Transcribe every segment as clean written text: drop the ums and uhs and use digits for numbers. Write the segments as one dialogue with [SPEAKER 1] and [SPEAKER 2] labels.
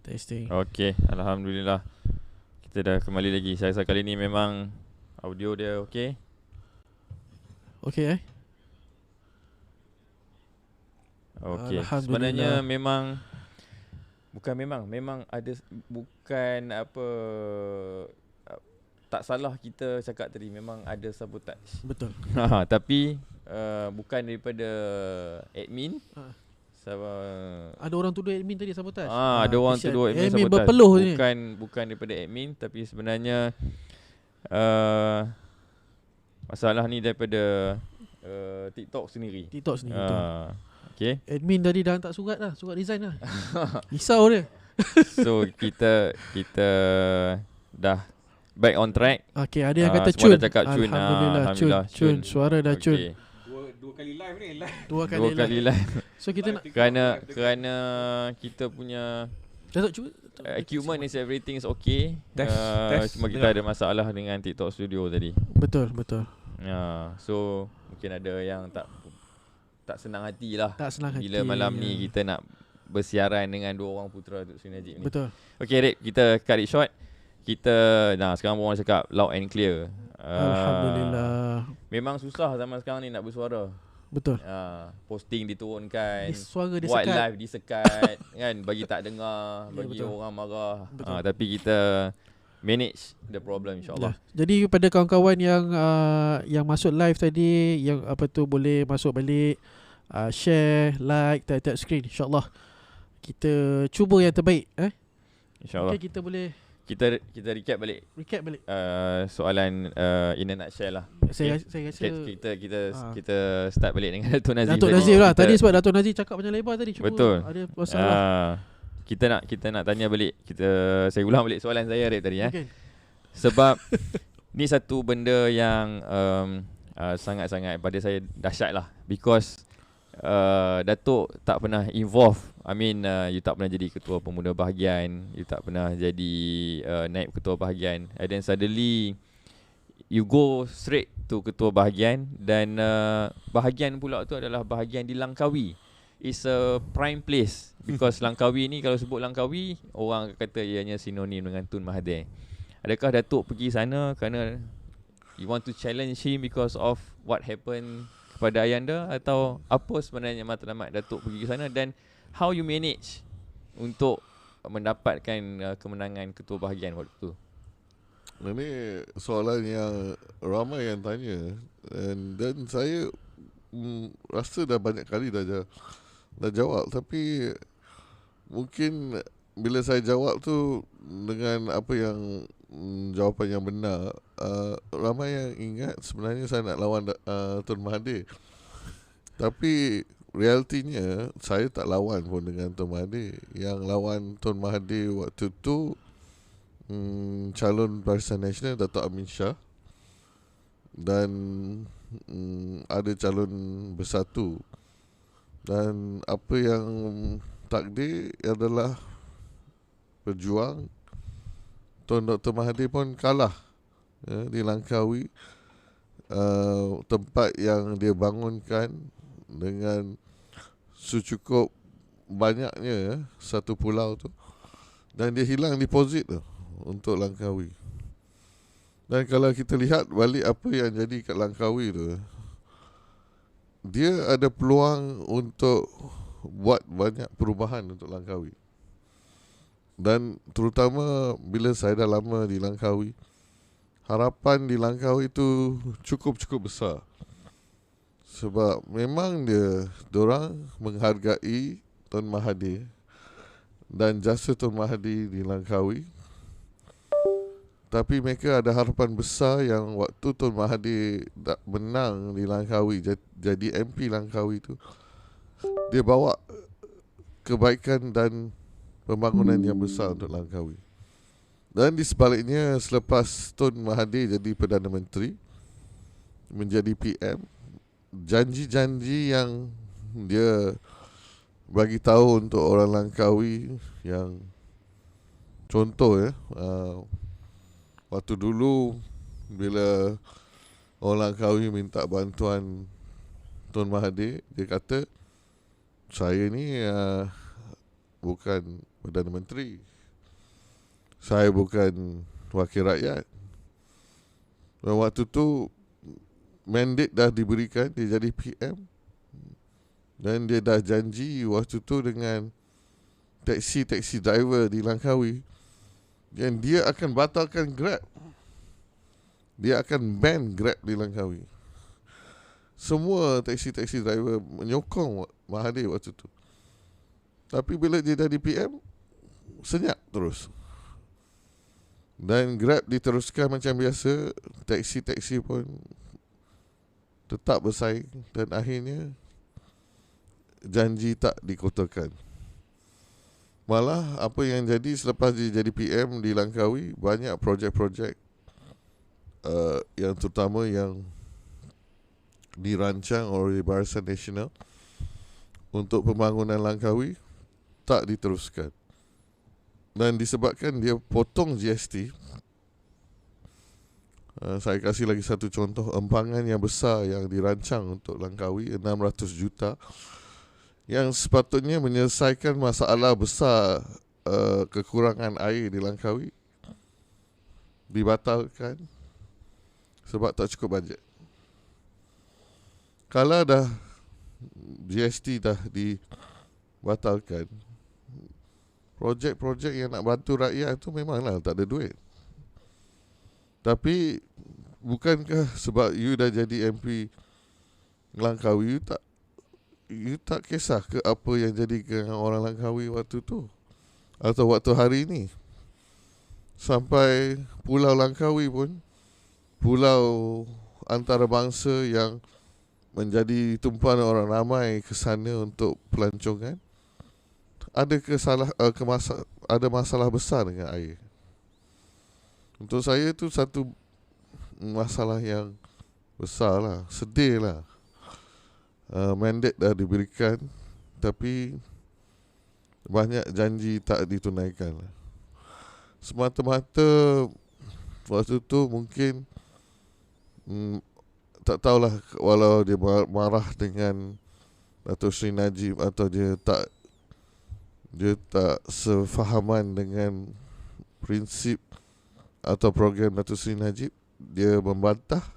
[SPEAKER 1] Testing.
[SPEAKER 2] Okey, alhamdulillah. Kita dah kembali lagi. Saya rasa kali ni memang audio dia okey.
[SPEAKER 1] Okey
[SPEAKER 2] Okey.
[SPEAKER 1] Alhamdulillah.
[SPEAKER 2] Sebenarnya memang memang ada bukan apa tak salah kita cakap tadi, memang ada sabotage.
[SPEAKER 1] Betul.
[SPEAKER 2] Tapi bukan daripada admin.
[SPEAKER 1] Ada orang tuduh admin tadi sabotage.
[SPEAKER 2] Ada orang tuduh admin
[SPEAKER 1] sabotage.
[SPEAKER 2] sabotage.
[SPEAKER 1] Berpeluh ni.
[SPEAKER 2] Bukan daripada admin, tapi sebenarnya masalah ni daripada TikTok sendiri.
[SPEAKER 1] TikTok sendiri. Betul.
[SPEAKER 2] Okay.
[SPEAKER 1] Admin tadi dah hantar surat lah, surat resign lah. Risau dia.
[SPEAKER 2] So kita dah back on track.
[SPEAKER 1] Okay, ada yang kata
[SPEAKER 2] semua
[SPEAKER 1] cun.
[SPEAKER 2] dah cakap cun.
[SPEAKER 1] Alhamdulillah, cun. Suara dah cun.
[SPEAKER 2] Okay.
[SPEAKER 3] Dua kali live ni.
[SPEAKER 1] Dua
[SPEAKER 2] kali live.
[SPEAKER 1] So kita nak
[SPEAKER 2] kerana kita punya
[SPEAKER 1] Datuk cuba
[SPEAKER 2] equipment is everything is okay.
[SPEAKER 3] Test.
[SPEAKER 2] Cuma kita ada masalah dengan TikTok Studio tadi.
[SPEAKER 1] Betul.
[SPEAKER 2] So mungkin ada yang tak senang hati lah.
[SPEAKER 1] Tak senang hati.
[SPEAKER 2] Bila malam ni kita nak bersiaran dengan dua orang putera Datuk Seri Najib ni.
[SPEAKER 1] Betul.
[SPEAKER 2] Okay Rip, kita cut it short. Sekarang orang cakap loud and clear.
[SPEAKER 1] Alhamdulillah.
[SPEAKER 2] Memang susah zaman sekarang ni nak bersuara.
[SPEAKER 1] Betul.
[SPEAKER 2] Posting diturunkan,
[SPEAKER 1] Suara dia
[SPEAKER 2] buat
[SPEAKER 1] sekat.
[SPEAKER 2] live disekat kan, bagi tak dengar, bagi
[SPEAKER 1] betul.
[SPEAKER 2] orang marah.
[SPEAKER 1] Betul.
[SPEAKER 2] Tapi kita manage the problem insyaAllah.
[SPEAKER 1] Jadi kepada kawan-kawan yang masuk live tadi, yang boleh masuk balik, share, like, tap screen, insyaAllah kita cuba yang terbaik.
[SPEAKER 2] InsyaAllah.
[SPEAKER 1] Okay, kita boleh
[SPEAKER 2] Kita recap balik soalan in a nutshell lah.
[SPEAKER 1] Saya rasa
[SPEAKER 2] kita start balik dengan Datuk Nazif.
[SPEAKER 1] Datuk Nazif lah. Tadi sebab Datuk Nazif cakap panjang lebar tadi, cuma
[SPEAKER 2] betul.
[SPEAKER 1] ada masalah.
[SPEAKER 2] Kita nak tanya balik. Saya ulang balik soalan saya Rip tadi.
[SPEAKER 1] Okay.
[SPEAKER 2] Sebab ni satu benda yang sangat-sangat pada saya dahsyat lah. Because Datuk tak pernah involve. You tak pernah jadi ketua pemuda bahagian, you tak pernah jadi naib ketua bahagian, and then suddenly you go straight to ketua bahagian. Dan bahagian pula tu adalah bahagian di Langkawi. It's a prime place. Because Langkawi ni, kalau sebut Langkawi, orang kata ianya sinonim dengan Tun Mahathir. Adakah Datuk pergi sana kerana you want to challenge him because of what happened kepada ayanda, atau apa sebenarnya matlamat Datuk pergi ke sana, dan how you manage untuk mendapatkan kemenangan ketua bahagian waktu tu?
[SPEAKER 4] Ini soalan yang ramai yang tanya, dan saya rasa dah banyak kali dah jawab, tapi mungkin bila saya jawab tu dengan apa yang jawapan yang benar, ramai yang ingat sebenarnya saya nak lawan Tun Mahathir. Tapi realitinya saya tak lawan pun dengan Tun Mahathir. Yang lawan Tun Mahathir waktu tu calon Barisan Nasional Datuk Amin Shah, dan ada calon Bersatu. Dan apa yang takdir adalah berjuang. Tun Dr. Mahathir pun kalah di Langkawi, tempat yang dia bangunkan dengan secukup banyaknya satu pulau tu, dan dia hilang deposit tu untuk Langkawi. Dan kalau kita lihat balik apa yang jadi kat Langkawi tu, dia ada peluang untuk buat banyak perubahan untuk Langkawi. Dan terutama bila saya dah lama di Langkawi, harapan di Langkawi itu cukup besar. Sebab memang diorang menghargai Tun Mahathir dan jasa Tun Mahathir di Langkawi. Tapi mereka ada harapan besar yang waktu Tun Mahathir menang di Langkawi, jadi MP Langkawi itu, dia bawa kebaikan dan pembangunan yang besar untuk Langkawi. Dan di sebaliknya, selepas Tun Mahathir jadi Perdana Menteri, menjadi PM, janji-janji yang dia bagi tahu untuk orang Langkawi, yang contoh waktu dulu bila orang Langkawi minta bantuan Tun Mahathir, dia kata, saya ni bukan Perdana Menteri, Saya bukan wakil rakyat. Dan waktu tu mandate dah diberikan, dia jadi PM. Dan dia dah janji waktu tu dengan taxi driver di Langkawi, dan dia akan batalkan Grab. Dia akan ban Grab di Langkawi. Semua taxi driver menyokong Mahathir waktu tu. Tapi bila dia jadi PM, senyap terus. Dan Grab diteruskan macam biasa. Taxi pun tetap bersaing. Dan akhirnya janji tak dikotakan. Malah apa yang jadi selepas dia jadi PM di Langkawi, banyak projek-projek yang terutama yang dirancang oleh Barisan Nasional untuk pembangunan Langkawi tak diteruskan. Dan disebabkan dia potong GST, saya kasih lagi satu contoh. Empangan yang besar yang dirancang untuk Langkawi, 600 juta, yang sepatutnya menyelesaikan masalah besar kekurangan air di Langkawi, dibatalkan sebab tak cukup bajet. Kalau dah GST dah dibatalkan, projek-projek yang nak bantu rakyat tu memanglah tak ada duit. Tapi bukankah sebab you dah jadi MP Langkawi, you tak kisah ke apa yang jadi dengan orang Langkawi waktu tu atau waktu hari ni? Sampai Pulau Langkawi pun, pulau antarabangsa yang menjadi tumpuan orang ramai ke sana untuk pelancongan, ada masalah besar dengan air. Untuk saya tu satu masalah yang besar lah, sedih lah. Mandate dah diberikan, tapi banyak janji tak ditunaikan. Semata-mata waktu tu mungkin tak tahulah, walau dia marah dengan Datuk Seri Najib atau dia tak sefahaman dengan prinsip atau program Datuk Seri Najib, dia membantah.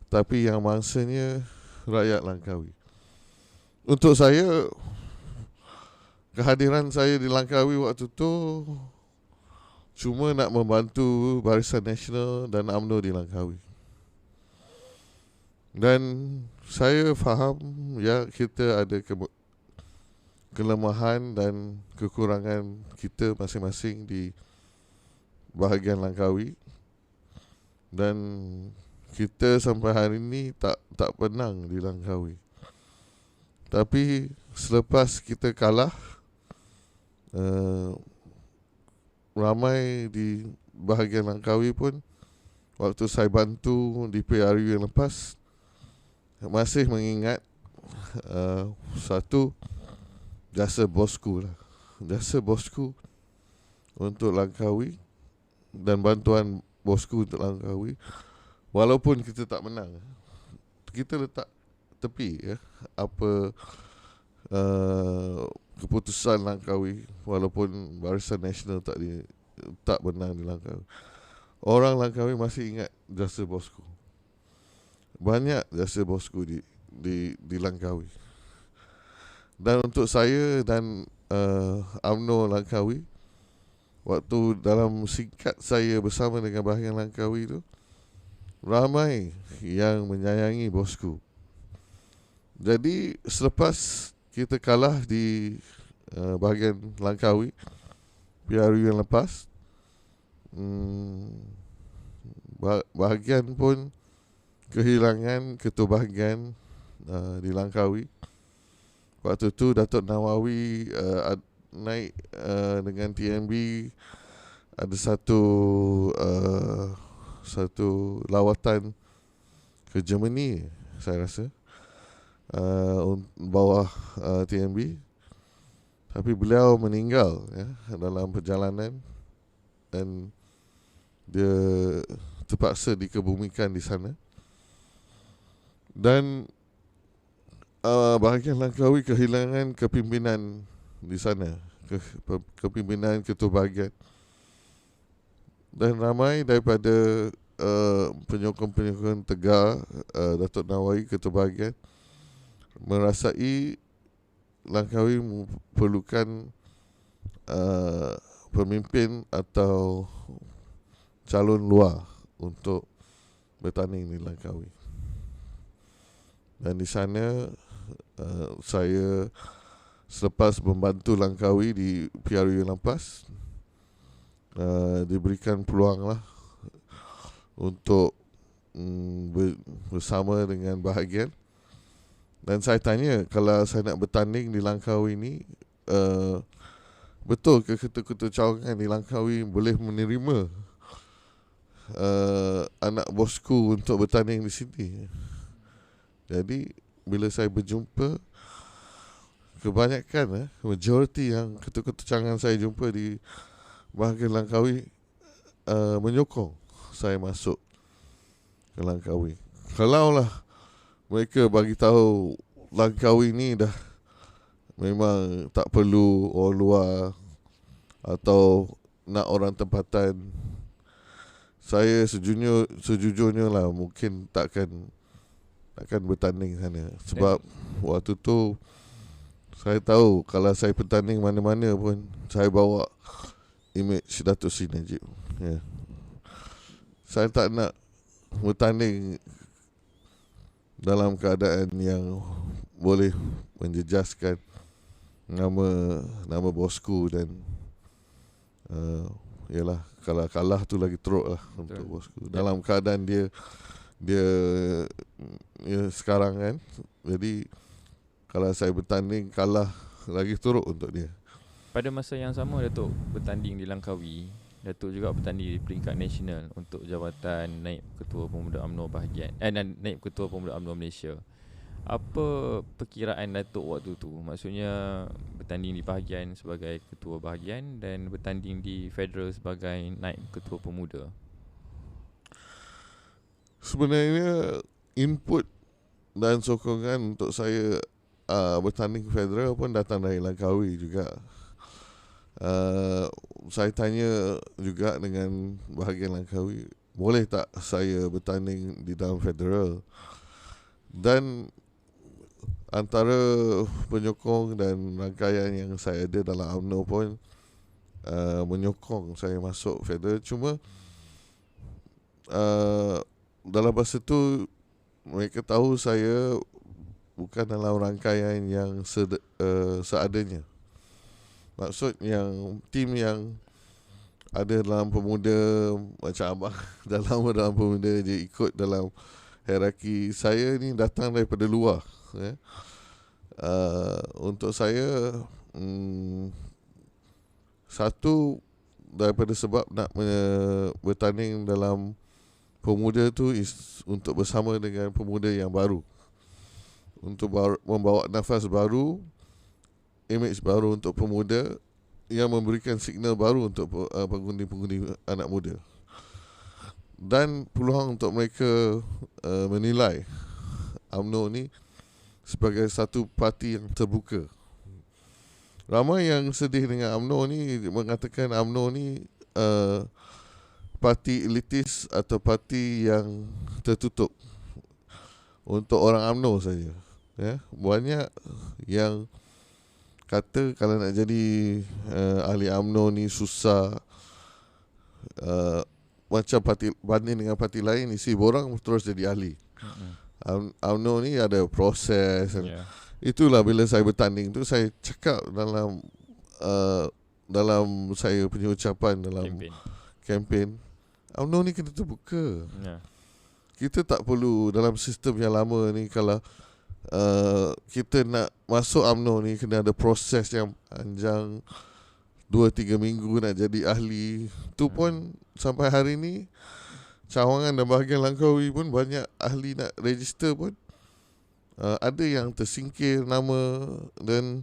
[SPEAKER 4] Tapi yang mangsanya rakyat Langkawi. Untuk saya, kehadiran saya di Langkawi waktu tu cuma nak membantu Barisan Nasional dan UMNO di Langkawi. Dan saya faham ya, kita ada kelemahan dan kekurangan kita masing-masing di bahagian Langkawi. Dan kita sampai hari ini tak menang di Langkawi. Tapi selepas kita kalah, ramai di bahagian Langkawi pun, waktu saya bantu di PRU yang lepas, masih mengingat satu jasa bosku lah. Jasa bosku untuk Langkawi dan bantuan bosku untuk Langkawi. Walaupun kita tak menang, kita letak tepi ya apa keputusan Langkawi, walaupun Barisan Nasional tak menang di Langkawi. Orang Langkawi masih ingat jasa bosku. Banyak jasa bosku di Langkawi. Dan untuk saya dan UMNO Langkawi, waktu dalam singkat saya bersama dengan bahagian Langkawi tu, ramai yang menyayangi bosku. Jadi selepas kita kalah di bahagian Langkawi, PRU yang lepas, bahagian pun kehilangan ketua bahagian di Langkawi. Waktu tu Datuk Nawawi naik dengan TNB, ada satu lawatan ke Germany, saya rasa, bawah TNB. Tapi beliau meninggal ya, dalam perjalanan, dan dia terpaksa dikebumikan di sana. Dan bahagian Langkawi kehilangan kepimpinan di sana, kepimpinan ketua bahagian. Dan ramai daripada penyokong-penyokong Tegar, Datuk Nawawi Ketua Bahagian merasai Langkawi memerlukan pemimpin atau calon luar untuk bertanding di Langkawi. Dan di sana saya selepas membantu Langkawi di PRU Lampas, diberikan peluang lah untuk bersama dengan bahagian. Dan saya tanya, kalau saya nak bertanding di Langkawi ni, betul ke ketua-ketua cawangan di Langkawi boleh menerima anak bosku untuk bertanding di sini? Jadi bila saya berjumpa, kebanyakan majoriti yang ketua-ketua cawangan saya jumpa di bahagian Langkawi menyokong saya masuk ke Langkawi. Kalaulah mereka bagi tahu Langkawi ni dah memang tak perlu orang luar atau nak orang tempatan, saya sejujurnya lah mungkin takkan bertanding sana. Sebab waktu tu saya tahu kalau saya bertanding mana-mana pun saya bawa image Datuk Seri Najib. Saya tak nak bertanding dalam keadaan yang boleh menjejaskan nama bosku. Dan yalah, kalau kalah tu lagi teruk lah untuk bosku. Dalam keadaan dia sekarang kan. Jadi kalau saya bertanding kalah, lagi teruk untuk dia.
[SPEAKER 2] Pada masa yang sama Datuk bertanding di Langkawi, Datuk juga bertanding di peringkat nasional untuk jabatan Naib Ketua Pemuda UMNO bahagian Naib Ketua Pemuda UMNO Malaysia. Apa perkiraan Datuk waktu tu? Maksudnya bertanding di bahagian sebagai ketua bahagian dan bertanding di federal sebagai Naib Ketua Pemuda.
[SPEAKER 4] Sebenarnya input dan sokongan untuk saya bertanding federal pun datang dari Langkawi juga. Saya tanya juga dengan bahagian Langkawi, boleh tak saya bertanding di dalam federal? Dan antara penyokong dan rangkaian yang saya ada dalam UMNO pun menyokong saya masuk federal. Cuma dalam masa tu mereka tahu saya bukan dalam rangkaian yang seadanya. Maksud yang tim yang ada dalam pemuda macam abang dalam pemuda dia ikut dalam hierarki. Saya ni datang daripada luar. Untuk saya satu daripada sebab nak bertanding dalam pemuda tu is untuk bersama dengan pemuda yang baru, untuk membawa nafas baru, image baru untuk pemuda, yang memberikan signal baru untuk pengundi-pengundi anak muda, dan peluang untuk mereka menilai UMNO ni sebagai satu parti yang terbuka. Ramai yang sedih dengan UMNO ni, mengatakan UMNO ni parti elitis atau parti yang tertutup untuk orang UMNO saja. Banyak yang kata kalau nak jadi ahli UMNO ni susah. Macam parti, banding dengan parti lain, isi borang terus jadi ahli. UMNO ni ada proses. Itulah bila saya bertanding tu, saya cakap dalam saya punya ucapan dalam kempen, UMNO ni kena terbuka. Kita tak perlu dalam sistem yang lama ni. Kalau kita nak masuk UMNO ni, kena ada proses yang panjang, 2-3 minggu nak jadi ahli. Tu pun sampai hari ni cawangan dan bahagian Langkawi pun banyak ahli nak register pun ada yang tersingkir nama, dan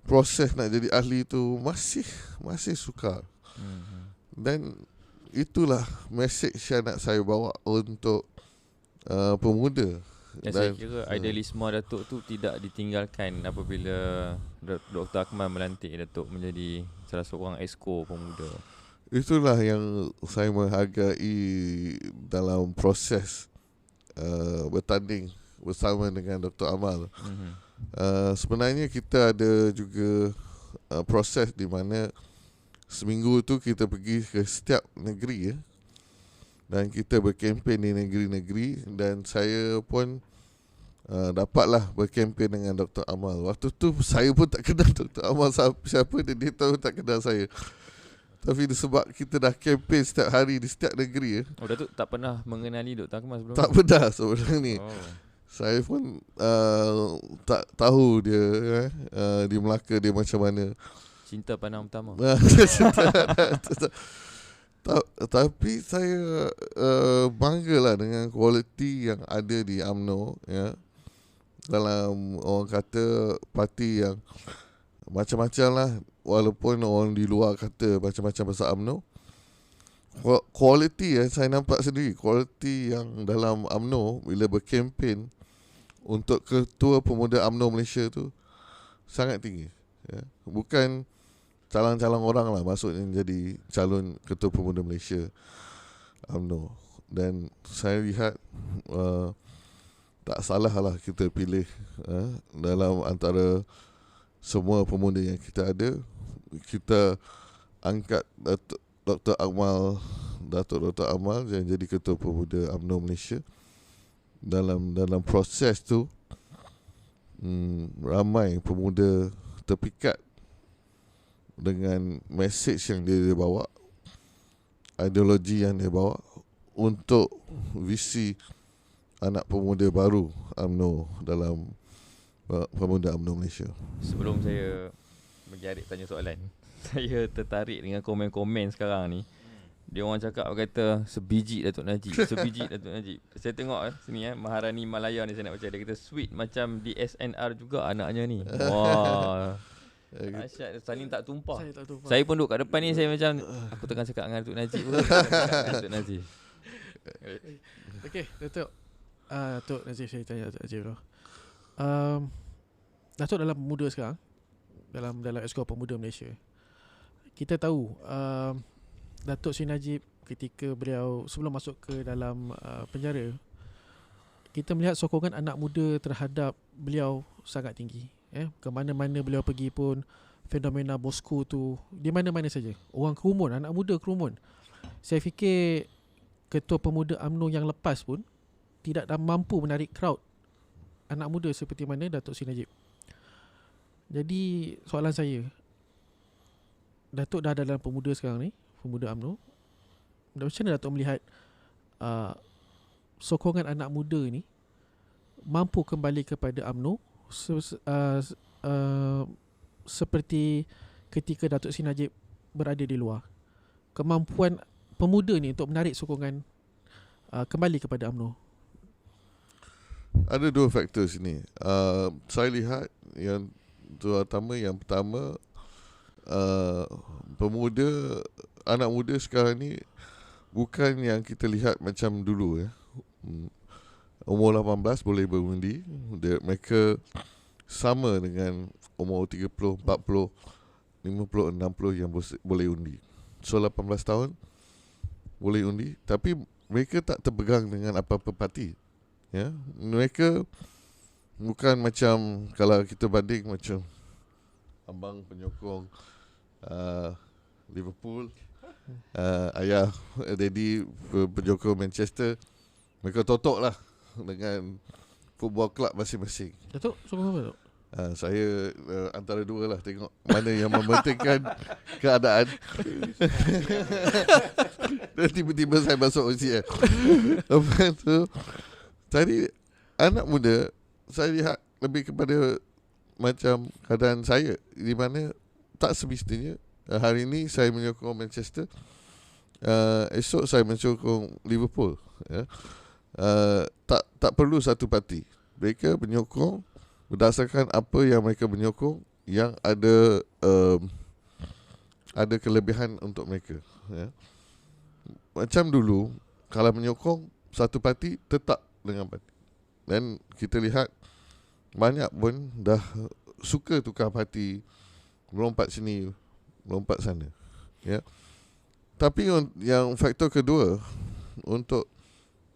[SPEAKER 4] proses nak jadi ahli tu masih sukar. Dan itulah message yang nak saya bawa untuk pemuda.
[SPEAKER 2] Dan saya kira idealisme Datuk tu tidak ditinggalkan apabila Dr. Akmal melantik Datuk menjadi salah seorang exco pemuda.
[SPEAKER 4] itulah yang saya menghargai dalam proses bertanding bersama dengan Dr. Amal. Sebenarnya kita ada juga proses di mana seminggu tu kita pergi ke setiap negeri ya. Dan kita berkempen di negeri-negeri. Dan saya pun dapatlah berkempen dengan Dr. Amal. Waktu tu saya pun tak kenal Dr. Amal siapa dan dia tahu tak kenal saya. Tapi sebab kita dah kempen setiap hari di setiap negeri ya.
[SPEAKER 2] Oh, Datuk tak pernah mengenali Dr. Akmal sebelum
[SPEAKER 4] Tak
[SPEAKER 2] ni?
[SPEAKER 4] pernah sebenarnya ni.
[SPEAKER 2] Oh.
[SPEAKER 4] Saya pun tak tahu dia di Melaka dia macam mana.
[SPEAKER 2] Cinta pandang pertama.
[SPEAKER 4] Tapi saya banggalah dengan kualiti yang ada di UMNO ya. Dalam orang kata parti yang macam-macam lah, walaupun orang di luar kata macam-macam pasal UMNO, kualiti saya nampak sendiri, kualiti yang dalam UMNO bila berkempen untuk Ketua Pemuda UMNO Malaysia tu sangat tinggi ya. Bukan calon-calon orang lah masuk yang jadi calon Ketua Pemuda Malaysia UMNO. Dan saya lihat tak salah lah kita pilih dalam antara semua pemuda yang kita ada, kita angkat Dr. Dr. Amal yang jadi Ketua Pemuda UMNO Malaysia. Dalam proses tu ramai pemuda terpikat dengan mesej yang dia bawa, ideologi yang dia bawa untuk visi anak pemuda baru UMNO dalam Pemuda UMNO Malaysia.
[SPEAKER 2] Sebelum saya menjarik tanya soalan, saya tertarik dengan komen-komen sekarang ni. Dia orang cakap kata sebiji Datuk Najib, sebiji Datuk Najib. Saya tengok sini Maharani Malaya ni saya nak baca, dia kata sweet macam DSNR juga anaknya ni. Wah. Asyik Sanin tak tumpah. Saya pun duduk kat depan ni, saya macam aku tengah cakap dengan Datuk Najib pun. Datuk Najib.
[SPEAKER 1] Okey, Datuk. Datuk Najib, saya tanya Datuk Najib dulu. Datuk dalam pemuda sekarang, dalam Exco Pemuda Malaysia, kita tahu Datuk Seri Najib ketika beliau sebelum masuk ke dalam penjara, kita melihat sokongan anak muda terhadap beliau sangat tinggi. Ke mana-mana beliau pergi pun, fenomena Bosco tu di mana-mana saja. Orang kerumun, anak muda kerumun. Saya fikir Ketua Pemuda UMNO yang lepas pun tidak mampu menarik crowd anak muda seperti mana Datuk Seri Najib. Jadi soalan saya, Datuk dah dalam pemuda sekarang ni, Pemuda UMNO, macam mana Datuk melihat sokongan anak muda ni mampu kembali kepada UMNO seperti ketika Datuk Seri Najib berada di luar? Kemampuan pemuda ni untuk menarik sokongan kembali kepada UMNO.
[SPEAKER 4] Ada dua faktor sini. Saya lihat yang pertama pemuda, anak muda sekarang ni bukan yang kita lihat macam dulu ya. Umur 18 boleh berundi. Mereka sama dengan umur 30, 40, 50, 60 yang boleh undi. So 18 tahun boleh undi, tapi mereka tak terpegang dengan apa-apa parti. Ya, mereka bukan macam kalau kita banding macam abang penyokong Liverpool, ayah daddy penyokong Manchester, mereka totok lah dengan football club masing-masing.
[SPEAKER 1] Datuk sokong apa, Datuk?
[SPEAKER 4] Saya antara dua lah, tengok mana yang mementingkan keadaan. Dan tiba-tiba saya masuk UCL. Lepas tu tadi anak muda saya lihat lebih kepada macam keadaan saya, di mana tak semestinya hari ini saya menyokong Manchester, esok saya menyokong Liverpool ya. Tak perlu satu parti. Mereka menyokong berdasarkan apa yang mereka menyokong, yang ada kelebihan untuk mereka ya. Macam dulu kalau menyokong satu parti, tetap dengan parti. Dan kita lihat banyak pun dah suka tukar parti, melompat sini, melompat sana ya. Tapi yang faktor kedua untuk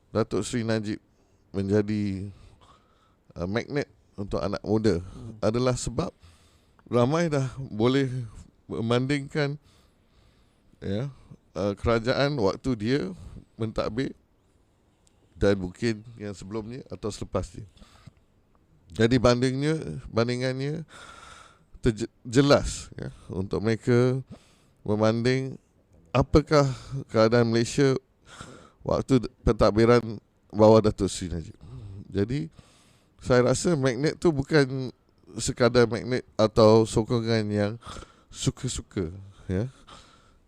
[SPEAKER 4] Datuk Seri Najib menjadi magnet untuk anak muda adalah sebab ramai dah boleh membandingkan kerajaan waktu dia mentadbir dan mungkin yang sebelumnya atau selepas dia. Jadi bandingannya jelas untuk mereka membanding apakah keadaan Malaysia waktu pentadbiran bawah Datuk Seri Najib. Jadi saya rasa magnet tu bukan sekadar magnet atau sokongan yang suka-suka,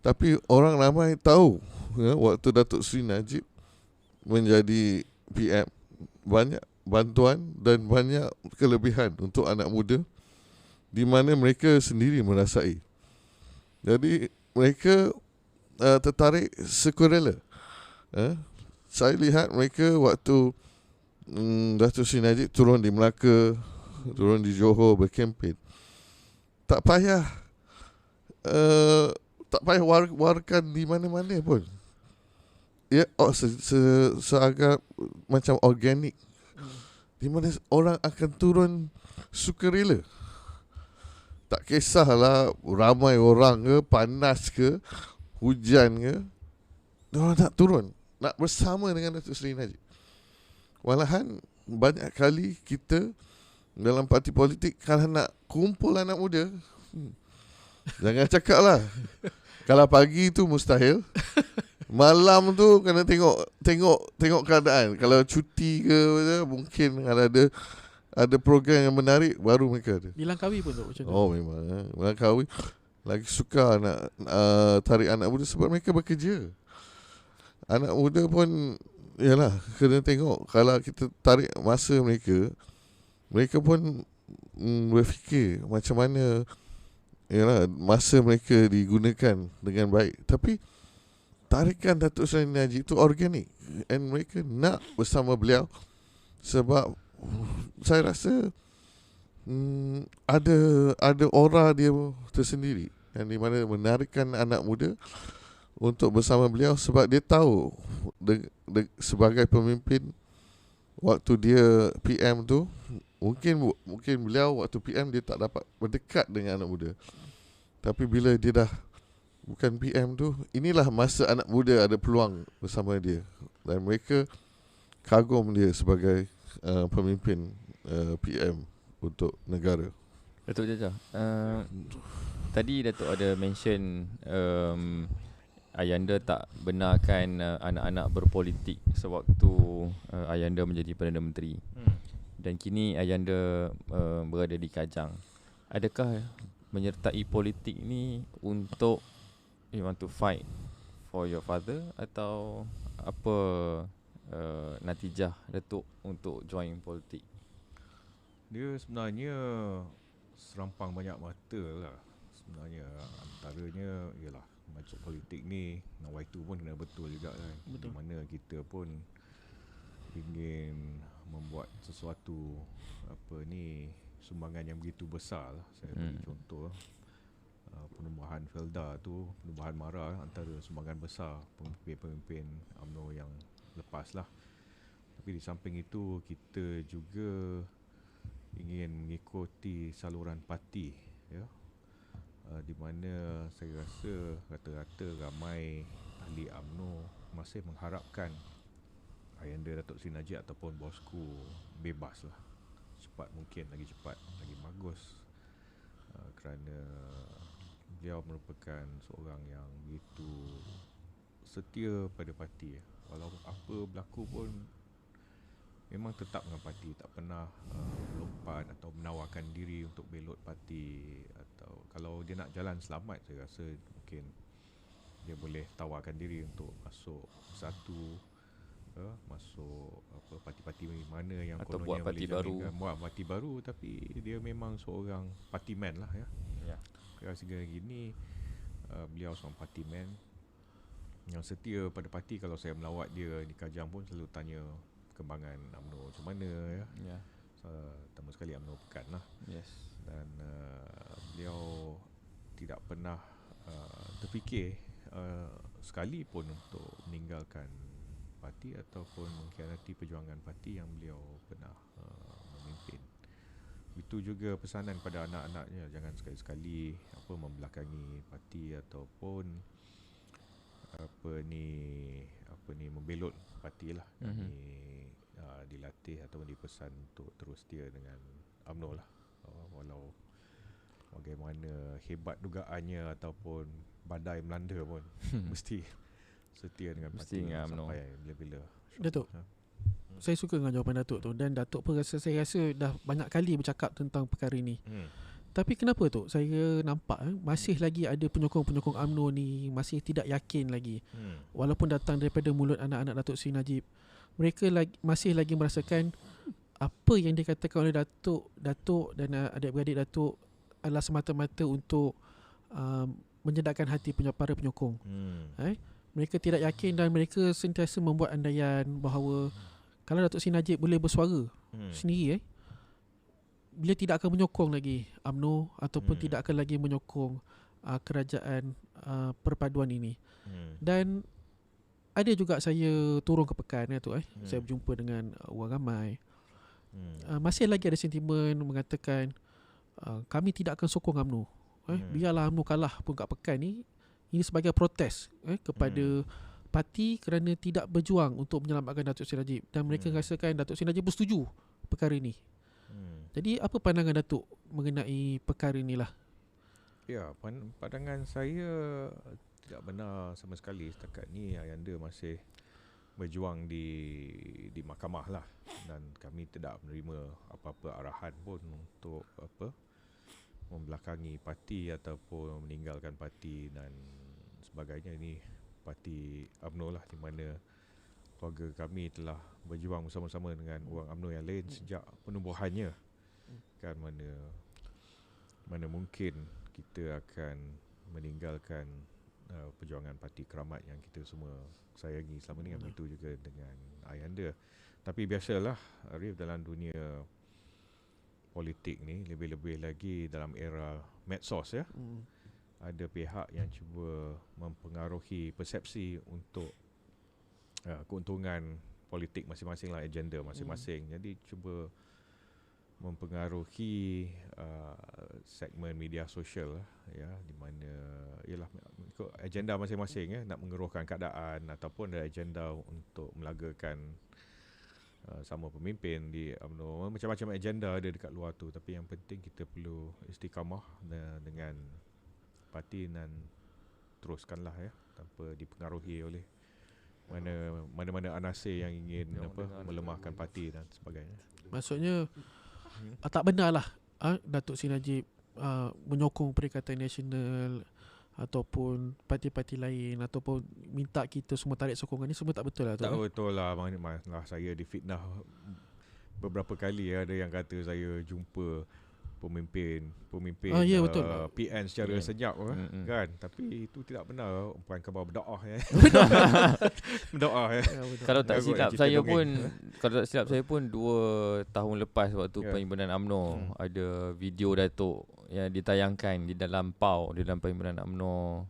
[SPEAKER 4] tapi orang ramai tahu waktu Datuk Seri Najib menjadi PM banyak bantuan dan banyak kelebihan untuk anak muda di mana mereka sendiri merasai. Jadi mereka tertarik sukarela. Saya lihat mereka waktu Datuk Seri Najib turun di Melaka, turun di Johor berkempen. Tak payah warkan di mana-mana pun. Seagak macam organik. Di mana orang akan turun sukarela. Tak kisahlah ramai orang ke, panas ke, hujan ke, orang nak turun, nak bersama dengan Datuk Seri Najib. Malahan banyak kali kita dalam parti politik kalau nak kumpul anak muda, jangan cakap lah. Kalau pagi tu mustahil, malam tu kena tengok keadaan. Kalau cuti ke mungkin kalau ada program yang menarik baru mereka ada.
[SPEAKER 1] Di Langkawi pun tu macam tu.
[SPEAKER 4] Oh memang Langkawi lagi suka nak tarik anak muda sebab mereka bekerja. Anak muda pun yalah kena tengok. Kalau kita tarik masa mereka pun berfikir macam mana yalah masa mereka digunakan dengan baik. Tapi tarikan Datuk Seri Najib itu organik and mereka nak bersama beliau sebab saya rasa ada aura dia tersendiri yang di mana menarikkan anak muda untuk bersama beliau sebab dia tahu sebagai pemimpin waktu dia PM tu mungkin beliau waktu PM dia tak dapat berdekat dengan anak muda. Tapi bila dia dah bukan PM tu, inilah masa anak muda ada peluang bersama dia dan mereka kagum dia sebagai pemimpin PM untuk negara.
[SPEAKER 2] Datuk Jajah, tadi Datuk ada mention Ayanda tak benarkan anak-anak berpolitik sewaktu Ayanda menjadi Perdana Menteri. Dan kini Ayanda berada di Kajang. Adakah menyertai politik ni untuk you want to fight for your father atau apa natijah Datuk untuk join politik?
[SPEAKER 3] Dia sebenarnya serampang banyak mata lah. Sebenarnya antaranya ialah masuk politik ni nawai tu pun kena betul juga kan. Betul. Di mana kita pun ingin membuat sesuatu sumbangan yang begitu besar lah. Saya bagi contoh penubuhan Felda tu, penubuhan MARA antara sumbangan besar pemimpin-pemimpin UMNO yang lepas lah. Tapi di samping itu kita juga ingin mengikuti saluran parti, di mana saya rasa rata-rata ramai ahli UMNO masih mengharapkan Ayanda Datuk Seri Najib ataupun bosku bebas lah, cepat mungkin, lagi cepat lagi bagus, kerana beliau merupakan seorang yang begitu setia pada parti. Walau apa berlaku pun memang tetap dengan parti, tak pernah lompat atau menawarkan diri untuk belot parti. Atau kalau dia nak jalan selamat, saya rasa mungkin dia boleh tawarkan diri untuk masuk satu masuk parti-parti mana yang
[SPEAKER 2] atau
[SPEAKER 3] kononnya
[SPEAKER 2] buat parti baru,
[SPEAKER 3] buat parti baru. Tapi dia memang seorang partiman lah ya. Sehingga gini beliau seorang partiman yang setia pada parti. Kalau saya melawat dia di Kajang pun selalu tanya perkembangan UMNO macam mana ya. Pertama sekali UMNO Pekan lah.
[SPEAKER 2] Yes.
[SPEAKER 3] Dan beliau tidak pernah terfikir sekali pun untuk meninggalkan parti ataupun mengkhianati perjuangan parti yang beliau pernah memimpin. Itu juga pesanan pada anak-anaknya, jangan sekali-sekali membelakangi parti ataupun membelot parti lah. Kami dilatih ataupun dipesan untuk terus setia dengan UMNO lah. Walau bagaimana hebat dugaannya ataupun badai melanda pun mesti setia dengan parti sampai bila-bila.
[SPEAKER 1] Datuk, saya suka dengan jawapan Datuk tu, dan Datuk pun saya rasa dah banyak kali bercakap tentang perkara ini. Tapi kenapa tu saya nampak masih lagi ada penyokong-penyokong UMNO ni masih tidak yakin lagi. Walaupun datang daripada mulut anak-anak Datuk Seri Najib, mereka masih lagi merasakan apa yang dikatakan oleh Datuk dan adik-beradik Datuk adalah semata-mata untuk menyedakkan hati para penyokong. Mereka tidak yakin dan mereka sentiasa membuat andaian bahawa kalau Datuk Seri Najib boleh bersuara sendiri, beliau tidak akan menyokong lagi UMNO ataupun tidak akan lagi menyokong kerajaan perpaduan ini. Dan ada juga saya turun ke pekan saya berjumpa dengan orang ramai. Masih lagi ada sentimen mengatakan kami tidak akan sokong UMNO. Biarlah UMNO kalah pun kat pekan ni. Ini sebagai protes kepada parti kerana tidak berjuang untuk menyelamatkan Datuk Seri Najib, dan mereka rasakan Datuk Seri Najib bersetuju perkara ini. Jadi apa pandangan Datuk mengenai perkara inilah?
[SPEAKER 3] Ya, pandangan saya tidak benar sama sekali. Setakat ni Ayanda masih berjuang di mahkamah lah, dan kami tidak menerima apa-apa arahan pun untuk membelakangi parti ataupun meninggalkan parti dan sebagainya. Ini parti UMNO lah, di mana keluarga kami telah berjuang bersama-sama dengan orang UMNO yang lain sejak penubuhannya. Kan mana mungkin kita akan meninggalkan perjuangan parti Keramat yang kita semua sayangi selama ni. Begitu juga dengan Ayanda. Tapi biasalah Arif, dalam dunia politik ni, lebih-lebih lagi dalam era medsos ada pihak yang cuba mempengaruhi persepsi untuk keuntungan politik masing-masing lah, agenda masing-masing. Jadi cuba mempengaruhi segmen media sosial ya, di mana ialah ikut agenda masing-masing nak mengeruhkan keadaan ataupun ada agenda untuk melagakan sama pemimpin di UMNO. Macam-macam agenda ada dekat luar tu, tapi yang penting kita perlu istiqamah dengan parti dan teruskanlah tanpa dipengaruhi oleh mana-mana anasir yang ingin melemahkan parti dan sebagainya.
[SPEAKER 1] Maksudnya tak benarlah Datuk Seri Najib menyokong Perikatan Nasional ataupun parti-parti lain ataupun minta kita semua tarik sokongan ni, semua tak betul lah tu.
[SPEAKER 3] Tak betul lah. Malah saya difitnah beberapa kali. Ada yang kata saya jumpa pemimpin
[SPEAKER 1] betul.
[SPEAKER 3] PN secara senyap kan, tapi itu tidak benar. Bukan khabar berdoa berdoa
[SPEAKER 2] Kalau tak silap saya pun 2 tahun lepas waktu perhimpunan UMNO ada video Datuk yang ditayangkan di dalam PAU, di dalam perhimpunan UMNO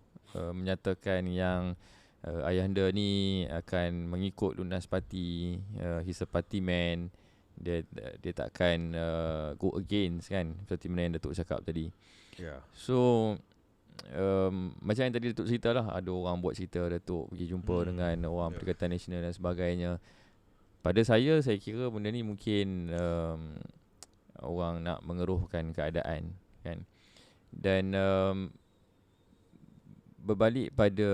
[SPEAKER 2] menyatakan yang ayahanda ni akan mengikut lunas parti, he's a party man. Dia takkan go against kan, seperti mana yang Datuk cakap tadi. So macam yang tadi Datuk cerita lah, ada orang buat cerita Datuk pergi jumpa dengan orang Perikatan Nasional dan sebagainya. Pada saya kira benda ni mungkin orang nak mengeruhkan keadaan kan. Dan berbalik pada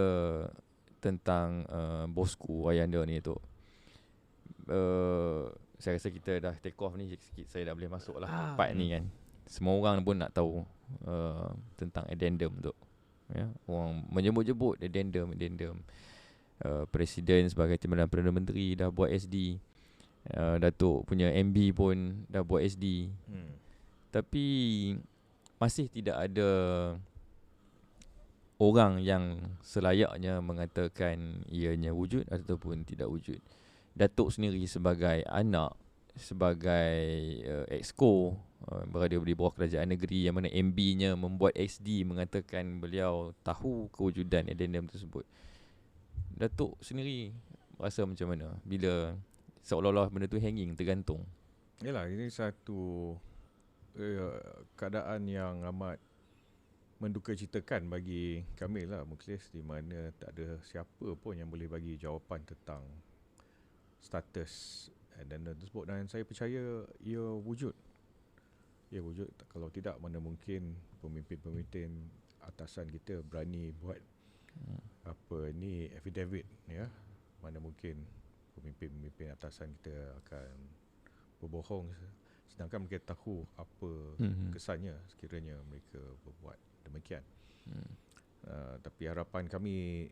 [SPEAKER 2] tentang bosku ayahanda ni tu, saya rasa kita dah take off ni sikit, saya dah boleh masuk lah part ni kan. Semua orang pun nak tahu tentang addendum tu ya. Orang menyebut-jebut addendum Presiden sebagai Timbalan Perdana Menteri dah buat SD, Datuk punya MB pun dah buat SD. Tapi masih tidak ada orang yang selayaknya mengatakan ianya wujud ataupun tidak wujud. Datuk sendiri sebagai anak, sebagai exco berada di bawah kerajaan negeri yang mana MB-nya membuat SD mengatakan beliau tahu kewujudan addendum tersebut. Datuk sendiri rasa macam mana bila seolah-olah benda tu hanging, tergantung?
[SPEAKER 3] Yalah, ini satu keadaan yang amat mendukacitakan bagi kami lah Mukhlis, di mana tak ada siapa pun yang boleh bagi jawapan tentang status addendum tersebut, dan saya percaya ia wujud. Ia wujud. Kalau tidak, mana mungkin pemimpin-pemimpin atasan kita berani buat affidavit, ya. Mana mungkin pemimpin-pemimpin atasan kita akan berbohong sedangkan mereka tahu apa kesannya sekiranya mereka berbuat demikian. Tapi harapan kami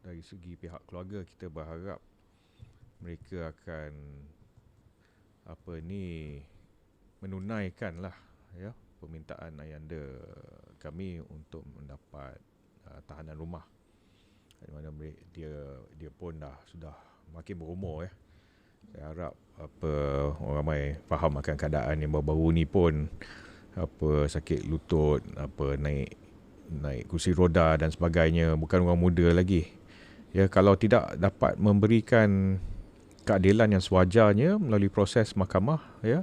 [SPEAKER 3] dari segi pihak keluarga, kita berharap mereka akan menunaikan lah, ya, permintaan ayahanda kami untuk mendapat tahanan rumah, di mana dia pun sudah makin berumur, ya. Saya harap orang ramai faham akan keadaan yang baru-baru ni pun, sakit lutut, naik kursi roda dan sebagainya, bukan orang muda lagi. Ya, kalau tidak dapat memberikan keadilan yang sewajarnya melalui proses mahkamah, ya,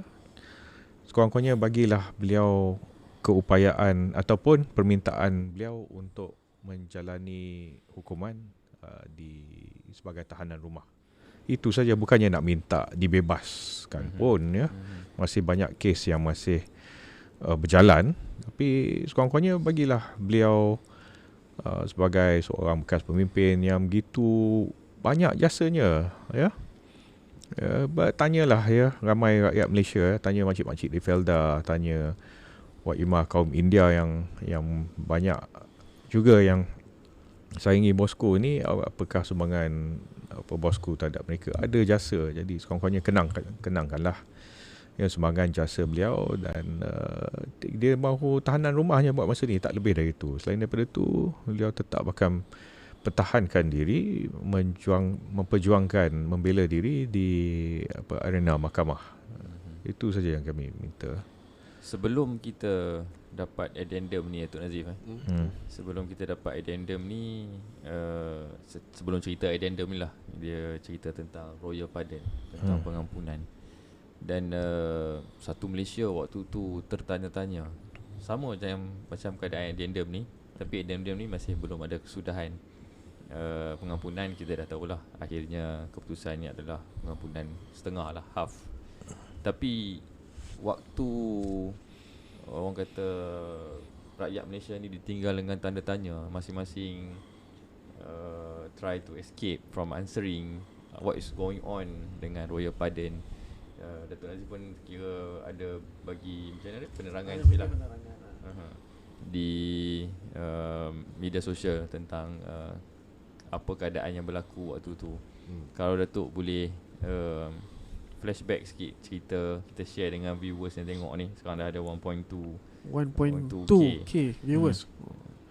[SPEAKER 3] sekurang-kurangnya bagilah beliau keupayaan ataupun permintaan beliau untuk menjalani hukuman sebagai tahanan rumah. Itu saja, bukannya nak minta dibebaskan pun, ya. Masih banyak kes yang masih berjalan, tapi sekurang-kurangnya bagilah beliau sebagai seorang bekas pemimpin yang begitu banyak jasanya, ya. Tanyalah, ya, ramai rakyat Malaysia, tanya makcik-makcik di Felda, tanya Wak Imah kaum India yang banyak juga yang saingi bosku ni, apakah sumbangan bosku terhadap mereka, ada jasa. Jadi sekurang-kurangnya kenangkanlah, ya, sumbangan jasa beliau, dan dia mahu tahanan rumahnya buat masa ni, tak lebih dari itu. Selain daripada itu, beliau tetap akan pertahankan diri, memperjuangkan, membela diri di arena mahkamah. Itu saja yang kami minta.
[SPEAKER 2] Sebelum kita dapat addendum ni, Datuk Nazif, sebelum kita dapat addendum ni, sebelum cerita addendum ni lah, dia cerita tentang royal pardon, tentang pengampunan. Dan satu Malaysia waktu tu tertanya-tanya, sama macam keadaan addendum ni, tapi addendum ni masih belum ada kesudahan. Pengampunan kita dah tahulah, akhirnya keputusannya adalah pengampunan setengah lah, half. Tapi waktu orang kata rakyat Malaysia ni ditinggal dengan tanda tanya, masing-masing try to escape from answering what is going on dengan royal pardon. Datuk Nazif pun kira ada bagi macam mana penerangan sikit lah di media sosial tentang apa keadaan yang berlaku waktu tu. Kalau Datuk boleh flashback sikit cerita, kita share dengan viewers yang tengok ni. Sekarang dah ada 1.2k
[SPEAKER 1] viewers.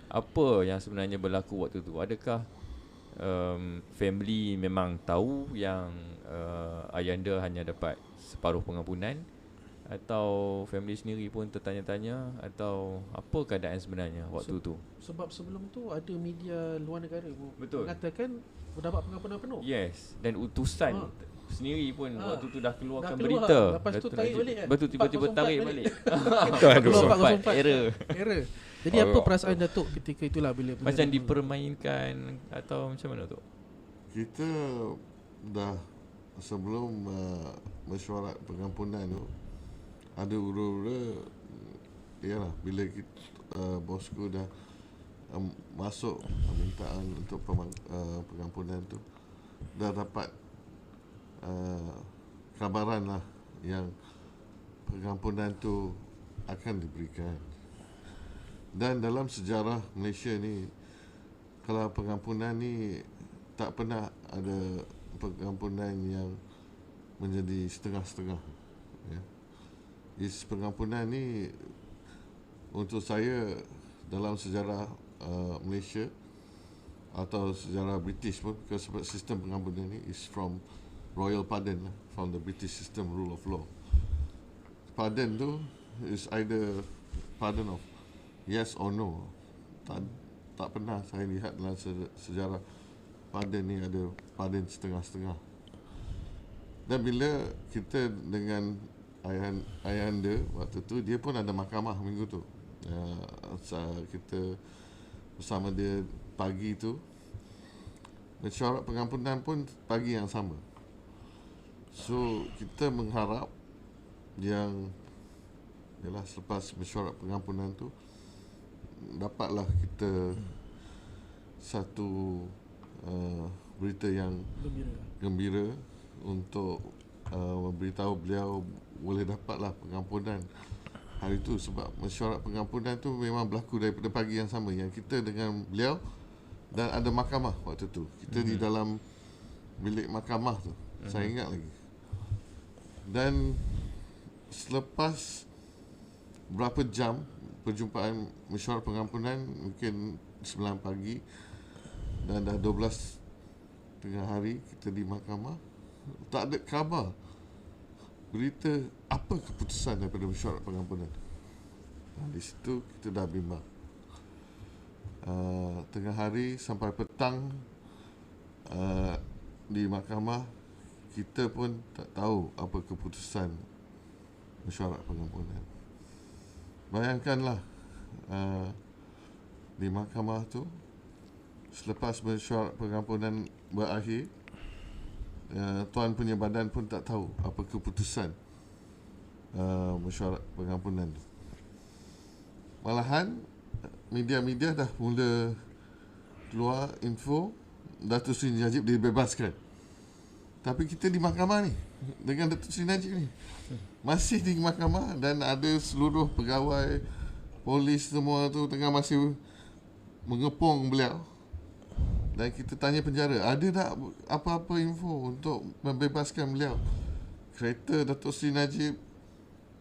[SPEAKER 2] Apa yang sebenarnya berlaku waktu tu? Adakah family memang tahu yang ayahanda hanya dapat separuh pengampunan, atau family sendiri pun tertanya-tanya, atau apa keadaan sebenarnya waktu tu?
[SPEAKER 1] Sebab sebelum tu ada media luar negara
[SPEAKER 2] betul
[SPEAKER 1] mengatakan mendapat pengampunan penuh.
[SPEAKER 2] Yes, dan utusan sendiri pun waktu tu dah keluarkan
[SPEAKER 1] keluar,
[SPEAKER 2] berita.
[SPEAKER 1] lepas tu tarik balik kan?
[SPEAKER 2] Betul, tiba-tiba tarik balik.
[SPEAKER 1] 404
[SPEAKER 2] error.
[SPEAKER 1] Jadi apa perasaan Datuk ketika itulah bila
[SPEAKER 2] macam dipermainkan atau macam mana tu?
[SPEAKER 4] Kita dah sebelum mesyuarat pengampunan tu, ada ura-ura, yalah, bila kita, bosku dah masuk permintaan untuk pengampunan tu, dah dapat kabaran lah yang pengampunan tu akan diberikan. Dan dalam sejarah Malaysia ni, kalau pengampunan ni tak pernah ada pengampunan yang menjadi setengah-setengah, ya. Pengampunan ni untuk saya dalam sejarah Malaysia atau sejarah British pun, sebab sistem pengampunan ni is from royal pardon, from the British system rule of law. Pardon tu is either pardon of yes or no, tak tak pernah saya lihat dalam sejarah pardon ni ada pardon setengah-setengah. Dan bila kita dengan ayahanda waktu tu, dia pun ada mahkamah minggu tu. Kita bersama dia pagi tu. Mesyuarat pengampunan pun pagi yang sama. So kita mengharap yang ialah selepas mesyuarat pengampunan tu dapatlah kita satu berita yang gembira untuk memberitahu beliau boleh dapatlah pengampunan hari tu. Sebab mesyuarat pengampunan tu memang berlaku daripada pagi yang sama, yang kita dengan beliau, dan ada mahkamah waktu tu. Kita di dalam bilik mahkamah tu, saya ingat lagi. Dan selepas berapa jam perjumpaan mesyuarat pengampunan, mungkin 9 pagi dan dah 12 tengah hari kita di mahkamah, tak ada khabar berita apa keputusan daripada mesyuarat pengampunan. Di situ kita dah bimbang. Tengah hari sampai petang di mahkamah, kita pun tak tahu apa keputusan mesyuarat pengampunan. Bayangkanlah di mahkamah tu, selepas mesyuarat pengampunan berakhir, tuan punya badan pun tak tahu apa keputusan mesyuarat pengampunan tu. Malahan media-media dah mula keluar info Datuk Seri Najib dibebaskan. Tapi kita di mahkamah ni dengan Datuk Seri Najib ni masih di mahkamah, dan ada seluruh pegawai polis semua tu tengah masih mengepung beliau. Dan kita tanya penjara, ada tak apa-apa info untuk membebaskan beliau? Kereta Datuk Seri Najib,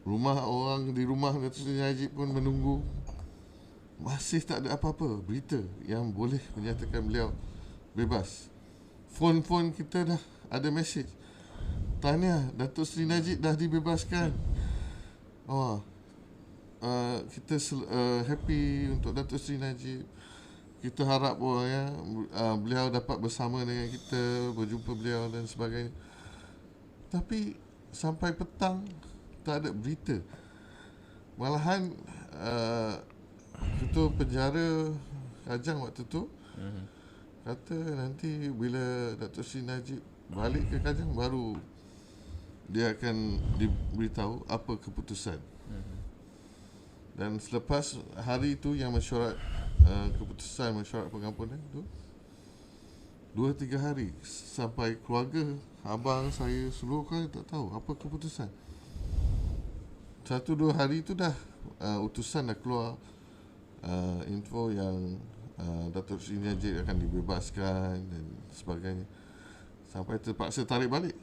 [SPEAKER 4] rumah orang di rumah Datuk Seri Najib pun menunggu. Masih tak ada apa-apa berita yang boleh menyatakan beliau bebas. Phone kita dah ada mesej, tahniah, Datuk Seri Najib dah dibebaskan. Kita happy untuk Datuk Seri Najib. Kita harap beliau dapat bersama dengan kita, berjumpa beliau dan sebagainya. Tapi sampai petang tak ada berita. Malahan ketua penjara Kajang waktu tu kata nanti bila Datuk Seri Najib balik ke Kajang, baru dia akan diberitahu apa keputusan. Dan selepas hari tu yang mesyuarat keputusan mesyuarat pengampunan tu, 2-3 hari sampai keluarga, abang saya, seluruh keluarga tak tahu apa keputusan. 1-2 hari tu dah utusan dah keluar, info yang Datuk Seri Najib akan dibebaskan dan sebagainya. Sampai terpaksa tarik balik.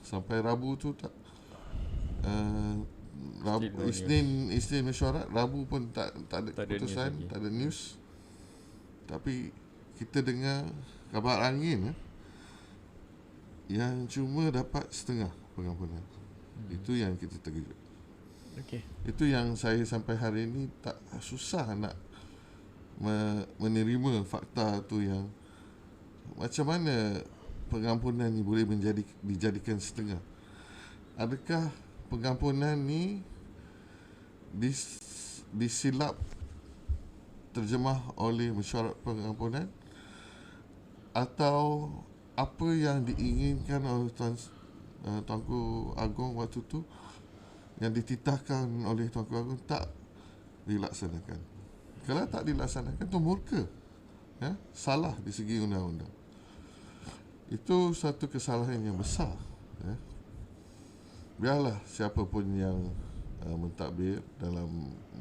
[SPEAKER 4] Sampai Rabu tu tak, Isnin mesyuarat, Rabu pun tak ada keputusan, tak ada news. Tapi kita dengar kabar angin yang cuma dapat setengah pengampunan. Itu yang kita terkejut. Itu yang saya sampai hari ini tak susah nak menerima fakta tu, yang macam mana pengampunan ni boleh dijadikan setengah. Adakah pengampunan ni disilap terjemah oleh mesyuarat pengampunan, atau apa yang diinginkan oleh Tuanku Agong waktu tu, yang dititahkan oleh Tuanku Agong, tak dilaksanakan? Kalau tak dilaksanakan tu murka, salah di segi undang-undang. Itu satu kesalahan yang besar. Biarlah siapa pun yang mentadbir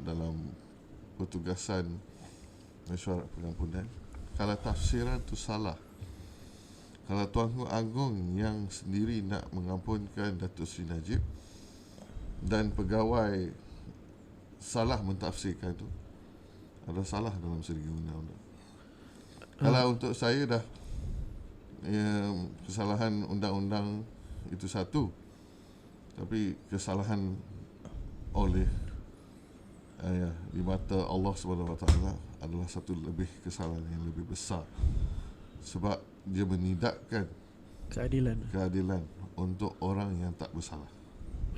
[SPEAKER 4] dalam pertugasan mesyuarat pengampunan, kalau tafsiran tu salah, kalau Tuanku Agong yang sendiri nak mengampunkan Datuk Seri Najib dan pegawai salah mentafsirkan tu, ada salah dalam segi undang-undang. Kalau untuk saya dah kesalahan undang-undang itu satu, tapi kesalahan oleh di mata Allah Subhanahu Wa Taala adalah satu lebih kesalahan yang lebih besar, sebab dia menidakkan keadilan untuk orang yang tak bersalah.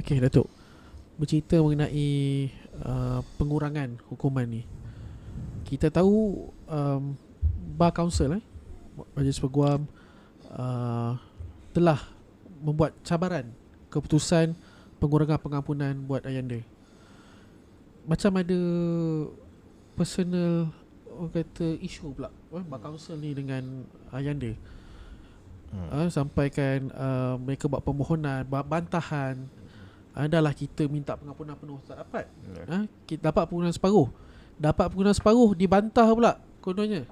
[SPEAKER 1] Okey Datuk, bercerita mengenai pengurangan hukuman ni. Kita tahu Bar Council Majlis Peguam telah membuat cabaran keputusan pengurangan pengampunan buat Ayanda. Macam ada personal orang kata isu pula Bar Council ni dengan Ayanda. Sampaikan mereka buat permohonan, bantahan. Adalah kita minta pengampunan penuh, tak dapat. Kita dapat pengampunan separuh. Dapat pengampunan separuh dibantah pula kononnya.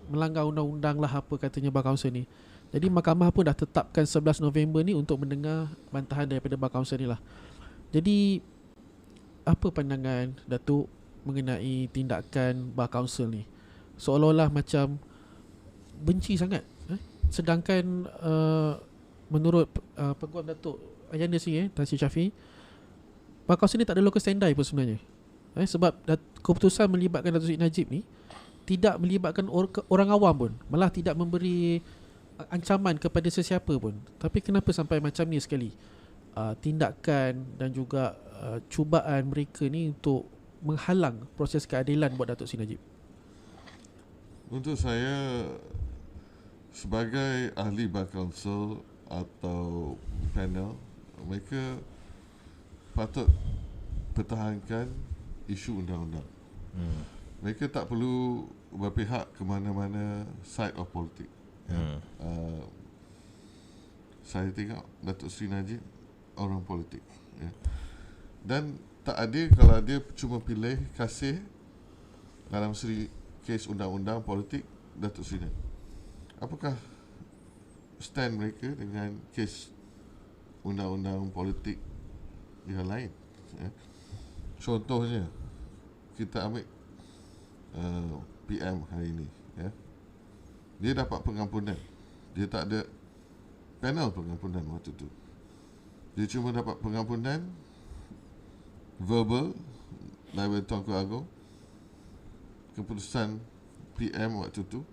[SPEAKER 1] Melanggar undang-undang lah apa katanya Bar Council ni. Jadi mahkamah pun dah tetapkan 11 November ni untuk mendengar bantahan daripada Bar Council ni lah. Jadi apa pandangan Datuk mengenai tindakan Bar Council ni? Seolah-olah macam benci sangat. Sedangkan menurut Peguam Datuk Ayanda sini Tan Sri Shafie, Bar Council ni tak ada local standby pun sebenarnya. Sebab keputusan melibatkan Datuk Seri Najib ni tidak melibatkan orang awam pun, malah tidak memberi ancaman kepada sesiapa pun. Tapi kenapa sampai macam ni sekali tindakan dan juga cubaan mereka ni untuk menghalang proses keadilan buat Datuk Seri Najib?
[SPEAKER 4] Untuk saya, sebagai ahli Bar Council atau panel, mereka patut pertahankan isu undang-undang. Mereka tak perlu berpihak ke mana-mana side of politik. Saya tengok Datuk Seri Najib orang politik, dan tak adil kalau dia cuma pilih kasih dalam seri kes undang-undang politik Datuk Seri Najib. Apakah stand mereka dengan kes undang-undang politik yang lain? Contohnya, kita ambil PM hari ini, dia dapat pengampunan. Dia tak ada panel pengampunan waktu tu. Dia cuma dapat pengampunan verbal daripada Tuanku Agong. Keputusan PM waktu tu,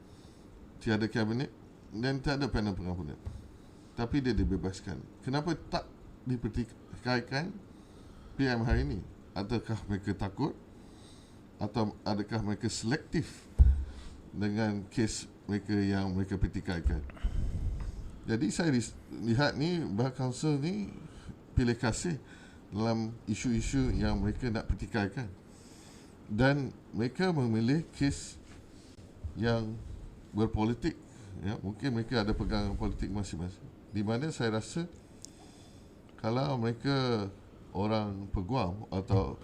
[SPEAKER 4] tiada kabinet dan tak ada panel pengampunan. Tapi dia dibebaskan. Kenapa tak dipertikaikan PM hari ini? Adakah mereka takut? Atau adakah mereka selektif dengan kes mereka yang mereka pertikaikan? Jadi saya lihat ni Bar Council ni pilih kasih dalam isu-isu yang mereka nak pertikaikan. Dan mereka memilih kes yang berpolitik. Mungkin mereka ada pegangan politik masing-masing. Di mana saya rasa kalau mereka orang peguam atau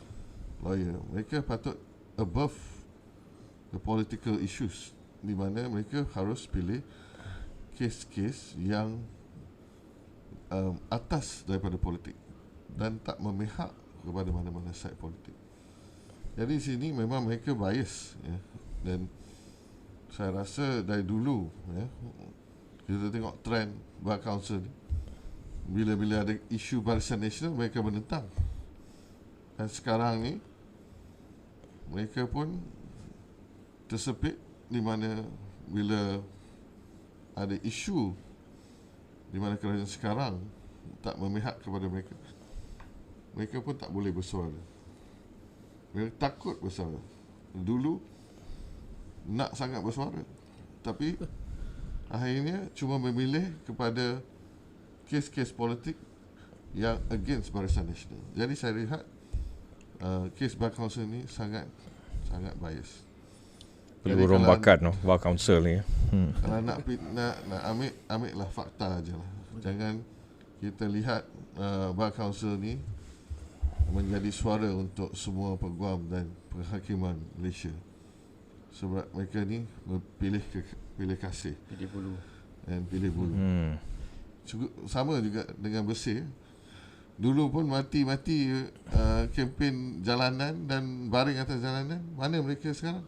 [SPEAKER 4] lawyer, mereka patut above the political issues, di mana mereka harus pilih kes-kes yang atas daripada politik dan tak memihak kepada mana-mana side politik. Jadi sini memang mereka bias, dan saya rasa dari dulu, kita tengok trend Bar Council ni, bila-bila ada isu Barisan Nasional mereka menentang. Dan sekarang ni mereka pun tersepit, di mana bila ada isu di mana kerajaan sekarang tak memihak kepada mereka, mereka pun tak boleh bersuara. Mereka takut bersuara. Dulu nak sangat bersuara, tapi akhirnya cuma memilih kepada kes-kes politik yang against Barisan Nasional. Jadi saya lihat kes Bar Council ni sangat bias.
[SPEAKER 3] Perlu rombakan Bar Council ni.
[SPEAKER 4] Kalau nak ambil lah fakta je lah. Jangan kita lihat Bar Council ni menjadi suara untuk semua peguam dan penghakiman Malaysia. Sebab mereka ni pilih kasih,
[SPEAKER 2] Pilih bulu.
[SPEAKER 4] dan pilih bulu. Sama juga dengan Bersih. Dulu pun mati-mati kempen jalanan dan baring atas jalanan. Mana mereka sekarang?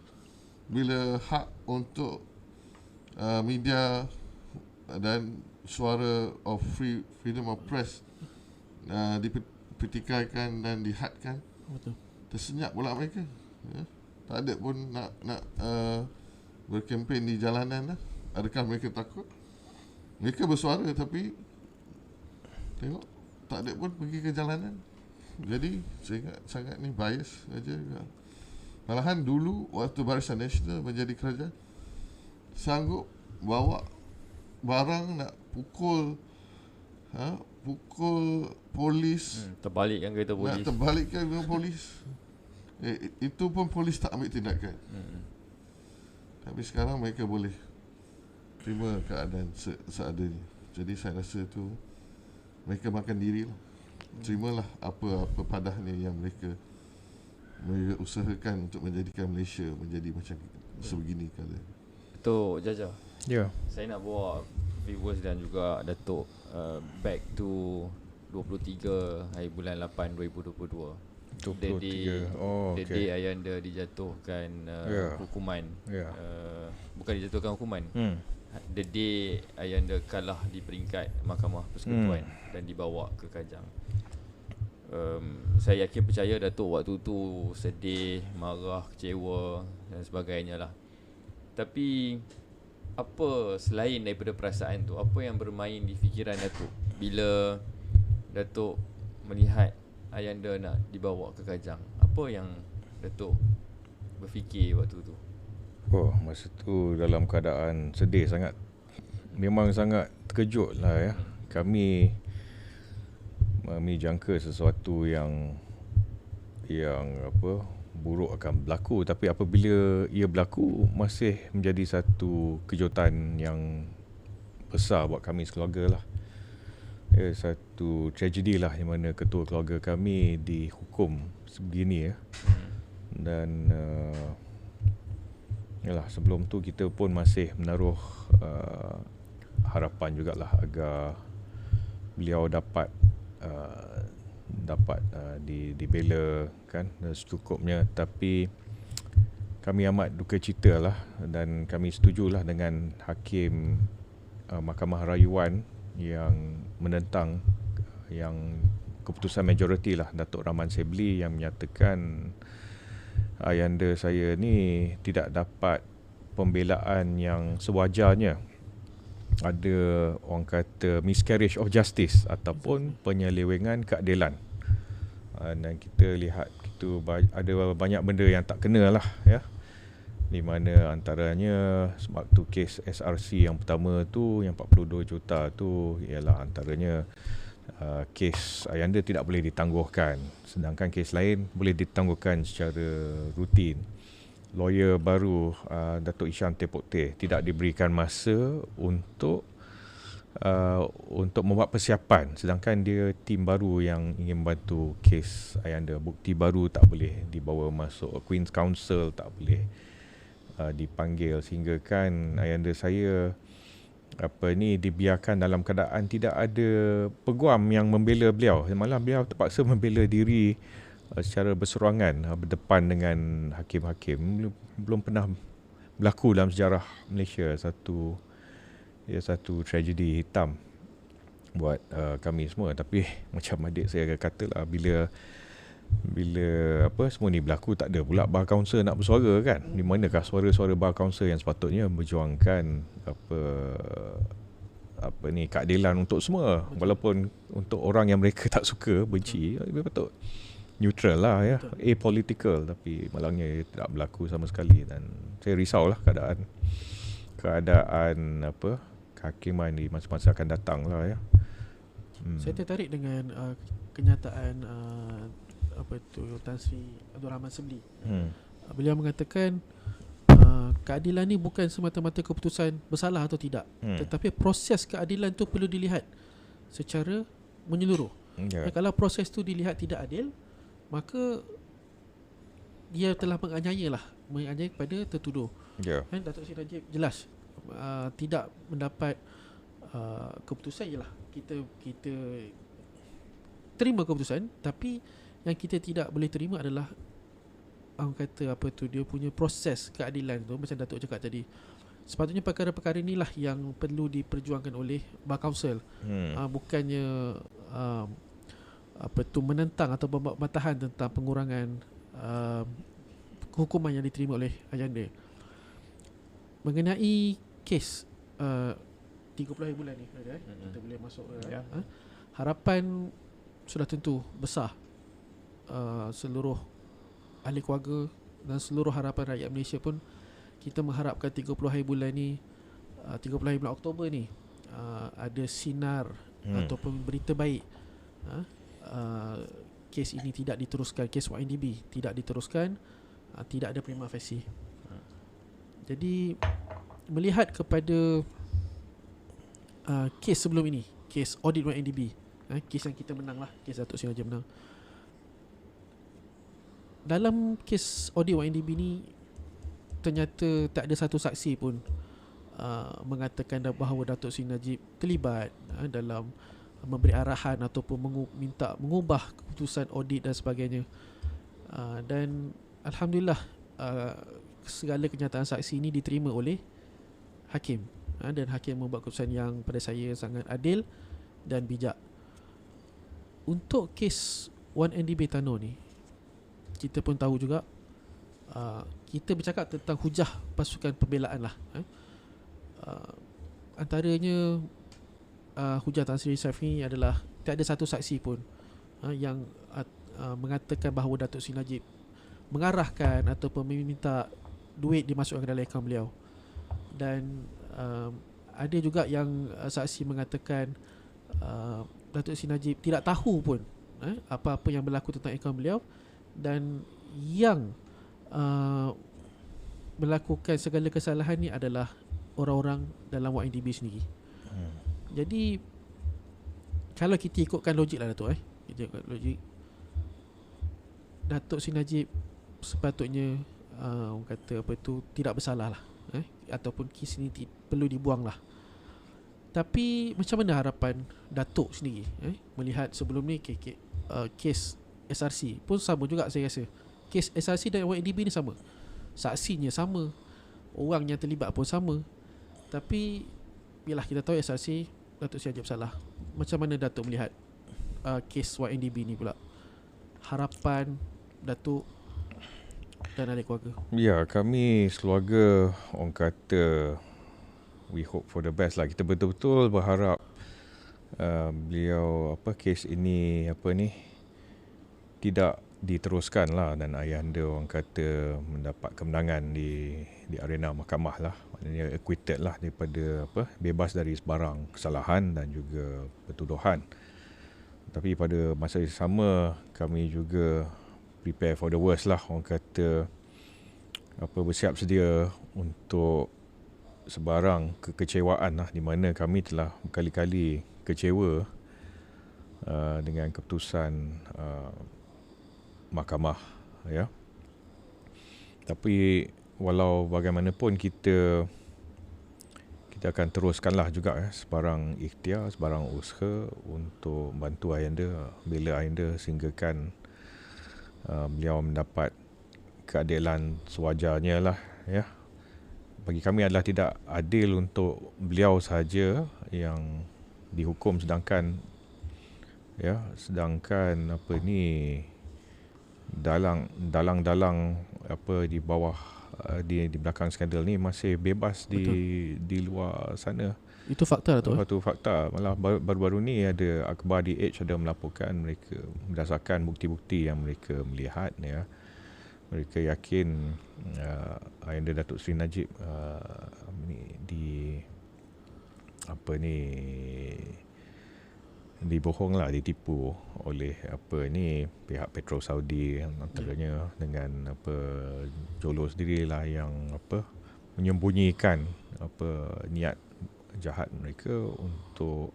[SPEAKER 4] Bila hak untuk media dan suara of freedom of press dipertikaikan dan dihadkan,
[SPEAKER 1] Betul.
[SPEAKER 4] tersenyap pula mereka. Tak ada pun nak berkempen di jalanan lah. Adakah mereka takut? Mereka bersuara tapi tengok tak ada pun pergi ke jalanan. Jadi saya ingat sangat ni bias saja. Malahan dulu waktu Barisan Nasional menjadi kerajaan, sanggup bawa barang nak pukul polis,
[SPEAKER 2] terbalikkan kereta polis.
[SPEAKER 4] nak terbalikkan dengan polis. Itu pun polis tak ambil tindakan. Tapi sekarang mereka boleh terima keadaan seadanya. Jadi saya rasa tu mereka makan diri lah. Terimalah apa padahnya yang mereka usahakan untuk menjadikan Malaysia menjadi macam sebegini keadaan.
[SPEAKER 2] Datuk Jaja,
[SPEAKER 3] Ya.
[SPEAKER 2] saya nak bawa viewers dan juga Datuk back to 23 hari bulan 8 2022.
[SPEAKER 3] 23. Oh,
[SPEAKER 2] The
[SPEAKER 3] okey.
[SPEAKER 2] day Ayanda dijatuhkan hukuman. Bukan dijatuhkan hukuman. The day Ayanda kalah di peringkat Mahkamah Persekutuan dan dibawa ke Kajang. Saya yakin percaya Datuk waktu tu sedih, marah, kecewa dan sebagainya lah. Tapi apa selain daripada perasaan tu, apa yang bermain di fikiran Datuk bila Datuk melihat Ayanda nak dibawa ke Kajang? Apa yang Datuk berfikir waktu tu?
[SPEAKER 3] Oh, masa tu dalam keadaan sedih sangat. Memang sangat terkejut lah ya. Kami jangka sesuatu yang buruk akan berlaku, tapi apabila ia berlaku masih menjadi satu kejutan yang besar buat kami sekeluarga lah. Satu tragedi lah di mana ketua keluarga kami dihukum sebegini ya. Dan yalah, sebelum tu kita pun masih menaruh harapan jugalah agar beliau dapat dibela kan secukupnya. Tapi kami amat duka cita lah, dan kami setujulah dengan Hakim Mahkamah Rayuan yang menentang yang keputusan majoriti lah, Datuk Rahman Sebli, yang menyatakan ayanda saya ni tidak dapat pembelaan yang sewajarnya. Ada orang kata miscarriage of justice ataupun penyelewengan keadilan. Dan kita lihat itu ada banyak benda yang tak kena lah ya. Di mana antaranya waktu kes SRC yang pertama tu, yang 42 juta tu, ialah antaranya kes ayanda tidak boleh ditangguhkan, sedangkan kes lain boleh ditangguhkan secara rutin. Lawyer baru Datuk Ishan Tepok Teh tidak diberikan masa untuk membuat persiapan, sedangkan dia tim baru yang ingin bantu kes ayanda. Bukti baru tak boleh dibawa masuk, Queen's Counsel tak boleh dipanggil, sehingga kan ayanda saya dibiarkan dalam keadaan tidak ada peguam yang membela beliau. Malah beliau terpaksa membela diri secara berserangan berdepan dengan hakim-hakim. Belum pernah berlaku dalam sejarah Malaysia satu tragedi hitam buat kami semua. Tapi macam adik saya katalah, bila semua ni berlaku, tak ada pula bar counsel nak bersuara kan. Di manakah suara-suara bar counsel yang sepatutnya berjuangkan keadilan untuk semua. Walaupun untuk orang yang mereka tak suka, benci, lebih patut neutral lah ya, apolitical. Tapi malangnya ia tidak berlaku sama sekali, dan saya risaulah keadaan kehakiman di masa-masa akan datang lah ya.
[SPEAKER 1] Saya tertarik dengan kenyataan Tan Sri Abdul Rahman Sebli. Beliau mengatakan keadilan ni bukan semata-mata keputusan bersalah atau tidak, tetapi proses keadilan tu perlu dilihat secara menyeluruh. Dan kalau proses tu dilihat tidak adil, maka dia telah menganiaya kepada tertuduh. Kan Datuk Seri Najib jelas tidak mendapat keputusan. Ialah kita terima keputusan, tapi yang kita tidak boleh terima adalah orang kata dia punya proses keadilan tu. Macam Datuk cakap tadi, sepatutnya perkara-perkara inilah yang perlu diperjuangkan oleh Bar Council. Bukannya menentang atau membatahan tentang pengurangan kehukuman yang diterima oleh ayahanda. Mengenai kes 30 hari bulan ni, kita boleh masuk harapan sudah tentu besar, seluruh ahli keluarga dan seluruh harapan rakyat Malaysia pun kita mengharapkan 30 hari bulan ni, 30 hari bulan Oktober ni ada sinar ataupun berita baik. Kes ini tidak diteruskan, kes YNDB tidak diteruskan, tidak ada prima facie. Jadi melihat kepada kes sebelum ini, kes audit YNDB, kes yang kita menang lah, kes Datuk Seri Najib menang. Dalam kes audit YNDB ni ternyata tak ada satu saksi pun mengatakan bahawa Datuk Seri Najib terlibat dalam memberi arahan ataupun minta mengubah keputusan audit dan sebagainya. Dan alhamdulillah segala kenyataan saksi ini diterima oleh hakim, dan hakim membuat keputusan yang pada saya sangat adil dan bijak. Untuk kes 1NDB Tanor ni, kita pun tahu juga, kita bercakap tentang hujah pasukan pembelaan lah. Antaranya hujah Tan Sri Sarif ni adalah tak ada satu saksi pun yang mengatakan bahawa Datuk Seri Najib mengarahkan ataupun meminta duit dimasukkan ke dalam akaun beliau. Dan ada juga yang saksi mengatakan Datuk Seri Najib tidak tahu pun apa-apa yang berlaku tentang akaun beliau, dan yang melakukan segala kesalahan ni adalah orang-orang dalam YNDB sendiri. Jadi kalau kita ikutkan logik lah Datuk, kita ikutkan logik, Datuk Seri Najib sepatutnya orang kata apa tu, tidak bersalah lah, ataupun kes ni perlu dibuang lah. Tapi macam mana harapan Datuk sendiri melihat sebelum ni kes SRC pun sama juga. Saya rasa kes SRC dan YNDB ni sama, saksinya sama, orang yang terlibat pun sama. Tapi bila kita tahu SRC Datuk Seri Najib bersalah, macam mana Datuk melihat kes YNDB ni pula? Harapan Datuk dan ahli keluarga.
[SPEAKER 3] Ya, kami sekeluarga orang kata we hope for the best lah. Kita betul-betul berharap beliau kes ini tidak diteruskan lah, dan ayahanda orang kata mendapat kemenangan di arena mahkamah lah, maknanya acquitted lah daripada bebas dari sebarang kesalahan dan juga pertuduhan. Tapi pada masa yang sama kami juga prepare for the worst lah, orang kata bersiap sedia untuk sebarang kekecewaan lah, di mana kami telah berkali-kali kecewa dengan keputusan mahkamah, ya. Tapi walau bagaimanapun kita akan teruskanlah juga sebarang ikhtiar, sebarang usaha untuk bantu ayahanda, bela ayahanda sehinggakan beliau mendapat keadilan sewajarnya lah, ya. Bagi kami adalah tidak adil untuk beliau sahaja yang dihukum, sedangkan dalang di bawah di belakang skandal ni masih bebas di luar sana.
[SPEAKER 1] Itu fakta lah tu.
[SPEAKER 3] Itu fakta. Malah baru-baru ni ada akhbar di Edge ada melaporkan mereka berdasarkan bukti-bukti yang mereka melihat, ya. Mereka yakin ayahanda Datuk Seri Najib dibohong lah, ditipu oleh pihak Petro Saudi antaranya, dengan Jolo sendirilah yang menyembunyikan niat jahat mereka untuk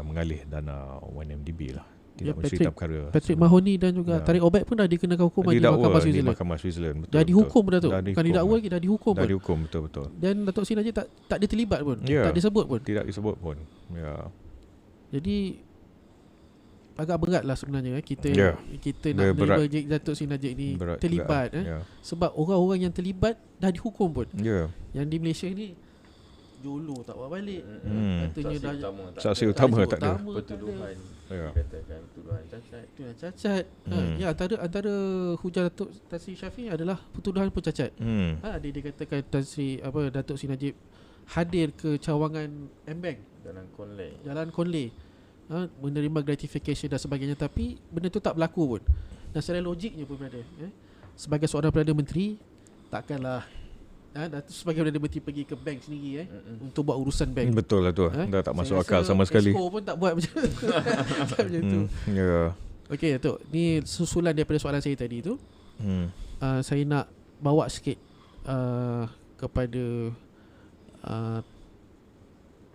[SPEAKER 3] mengalih dana 1MDB lah. Tidak mencerita perkara.
[SPEAKER 1] Patrick Mahoney dan juga Tariq Obaid pun dah dikenakan hukuman di Mahkamah Switzerland. Dah dihukum dah tu. Bukan didakwa lagi, dah dihukum.
[SPEAKER 3] Dah dihukum, betul-betul.
[SPEAKER 1] Dan Datuk Seri Najib tak ada terlibat pun. Tak disebut pun.
[SPEAKER 3] Tidak disebut pun. Ya.
[SPEAKER 1] Jadi agak berat lah sebenarnya kita nak menerima Datuk Seri Najib ni terlibat. Sebab orang-orang yang terlibat dah dihukum pun. Yang di Malaysia ni Jolo tak buat balik.
[SPEAKER 2] Hmm.
[SPEAKER 1] Katanya dah
[SPEAKER 3] Saksi utama tak ada.
[SPEAKER 2] Pertuduhan
[SPEAKER 3] Ya.
[SPEAKER 2] dikatakan tuduhan cacat.
[SPEAKER 1] itu yang cacat. Ya, antara hujah Datuk Tan Sri Shafie adalah pertuduhan pun cacat. Dia dikatakan Datuk Sri Najib hadir ke cawangan Embeng, Jalan Konley, menerima gratification dan sebagainya, tapi benda tu tak berlaku pun. Dan secara logiknya pun berada, sebagai seorang Perdana Menteri takkanlah Datuk sebagai Perdana Menteri pergi ke bank sendiri untuk buat urusan bank.
[SPEAKER 3] Betul lah tu. Dah tak masuk
[SPEAKER 1] Saya
[SPEAKER 3] akal
[SPEAKER 1] rasa
[SPEAKER 3] sama sekali.
[SPEAKER 1] Exco pun tak buat macam macam tu.
[SPEAKER 3] Ya.
[SPEAKER 1] Okey Datuk, ni susulan daripada soalan saya tadi tu. Saya nak bawa sikit kepada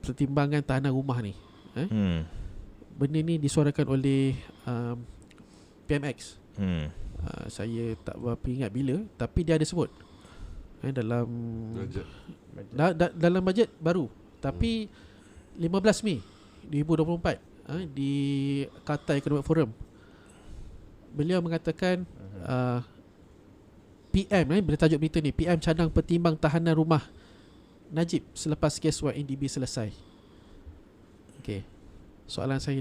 [SPEAKER 1] pertimbangan tahanan rumah ni. Benda ni disuarakan oleh PMX. Saya tak berapa ingat bila, tapi dia ada sebut dalam dalam bajet baru, tapi 15 Mei 2024 di Qatar Economic Forum, beliau mengatakan PM bila tajuk berita ni, PM cadang pertimbang tahanan rumah Najib selepas kes YNDB selesai. Okey, soalan saya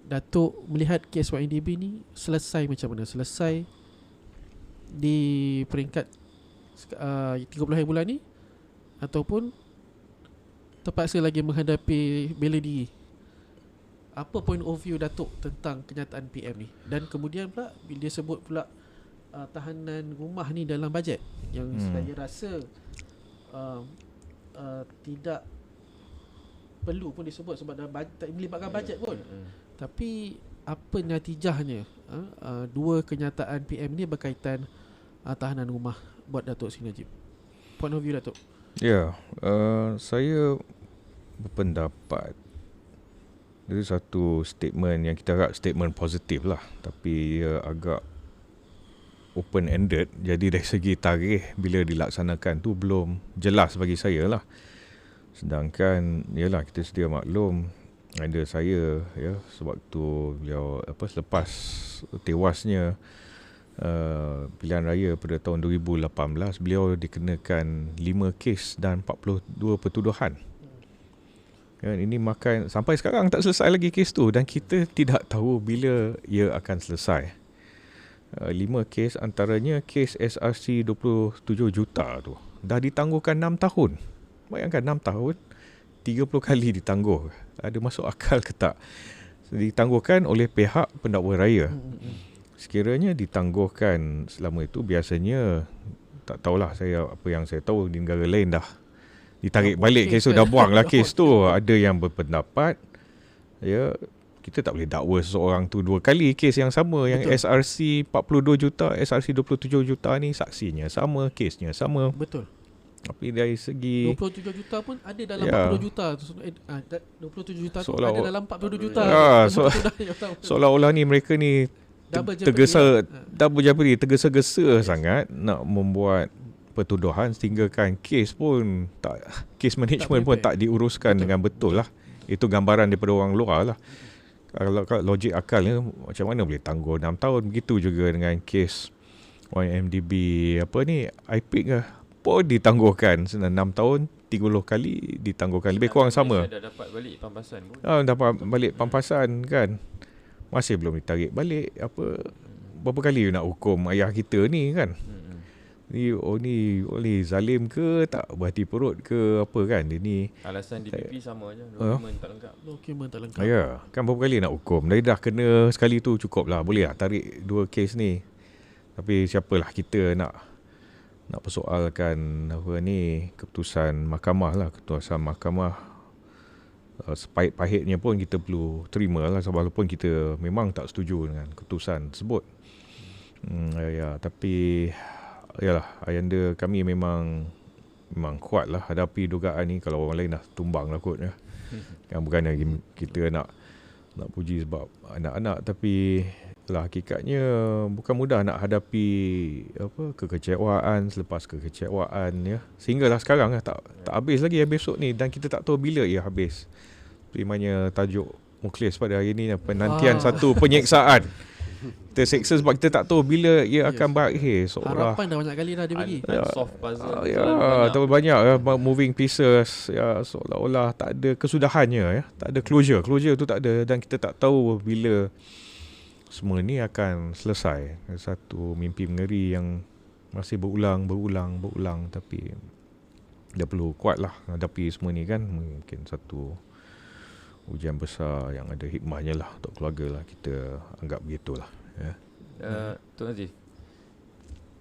[SPEAKER 1] Datuk melihat kes YNDB ni selesai macam mana? Selesai di peringkat 30 hari bulan ni, ataupun terpaksa lagi menghadapi bela diri? Apa point of view Datuk tentang kenyataan PM ni? Dan kemudian pula bila dia sebut pula tahanan rumah ni dalam bajet, yang saya rasa tidak perlu pun disebut sebab dah tak melibatkan bajet pun. Tapi apa natijahnya dua kenyataan PM ni berkaitan tahanan rumah buat Datuk Seri Najib? Point of view Datuk.
[SPEAKER 3] Ya, saya berpendapat itu satu statement yang kita harap statement positif lah, tapi agak open-ended. Jadi dari segi tarikh bila dilaksanakan tu belum jelas bagi saya lah. Sedangkan yalah, kita sedia maklum ada saya sewaktu beliau selepas tewasnya pilihan raya pada tahun 2018, beliau dikenakan 5 kes dan 42 pertuduhan. Ini makan sampai sekarang tak selesai lagi kes tu, dan kita tidak tahu bila ia akan selesai. 5 kes, antaranya kes SRC 27 juta tu dah ditangguhkan 6 tahun. Bayangkan 6 tahun 30 kali ditangguh. Ada masuk akal ke tak? Ditangguhkan oleh pihak pendakwa raya. Sekiranya ditangguhkan selama itu, biasanya tak tahulah saya, apa yang saya tahu di negara lain dah ditarik balik kes tu, dah buang lah kes tu. Ada yang berpendapat kita tak boleh dakwa seseorang tu 2 kali kes yang sama. Yang SRC 42 juta, SRC 27 juta ni saksinya sama, kesnya sama.
[SPEAKER 1] Betul.
[SPEAKER 3] Tapi dari segi
[SPEAKER 1] 27 juta pun ada dalam 40 juta. 27 juta tu
[SPEAKER 3] Seolah-
[SPEAKER 1] ada dalam 42 juta.
[SPEAKER 3] Seolah-olah ni mereka ni double jeopardy, tergesa-gesa sangat nak membuat pertuduhan sehinggakan kes pun tak, kes management pun tak diuruskan dengan betul lah. Itu gambaran daripada orang luar lah. Kalau logik akalnya, macam mana boleh tangguh 6 tahun? Begitu juga dengan kes YMDB IPIC lah, pun ditangguhkan 6 tahun, 30 kali ditangguhkan, lebih kurang sama.
[SPEAKER 2] Dah dapat balik pampasan pun.
[SPEAKER 3] Dapat balik pampasan kan. Masih belum ditarik balik. Berapa kali nak hukum ayah kita ni kan? Ni oleh zalim ke, tak berhati perut ke apa kan? Dia ni
[SPEAKER 2] alasan DPP sama je, dokumen tak lengkap.
[SPEAKER 3] Ya, kan berapa kali nak hukum. Dah kena sekali tu cukup lah. Boleh lah tarik 2 kes ni. Tapi siapalah kita nak persoalkan keputusan mahkamah lah. Keputusan mahkamah sepahit-pahitnya pun kita perlu terima lah, walaupun kita memang tak setuju dengan keputusan tersebut. Tapi yalah, ayanda kami memang kuat lah hadapi dugaan ni. Kalau orang lain dah tumbang lah kot kan, bukan lagi kita nak puji sebab anak-anak, tapi hakikatnya bukan mudah nak hadapi kekecewaan selepas kekecewaan sehinggalah sekarang tak habis lagi besok ni, dan kita tak tahu bila ia habis. Primanya tajuk Mukhlis pada hari ni, penantian satu penyiksaan. Kita seksa sebab kita tak tahu bila ia akan berakhir. Seolah
[SPEAKER 1] Harapan dah banyak kali dah dia bagi.
[SPEAKER 2] Unsolved puzzle
[SPEAKER 3] terlalu banyak moving pieces, seolah-olah tak ada kesudahannya, tak ada closure tu tak ada, dan kita tak tahu bila semua ni akan selesai. Satu mimpi mengeri yang masih berulang, tapi dia perlu kuat lah hadapi semua ni kan. Mungkin satu ujian besar yang ada hikmahnya lah untuk keluarga lah, kita anggap begitulah.
[SPEAKER 2] Tuan Aziz,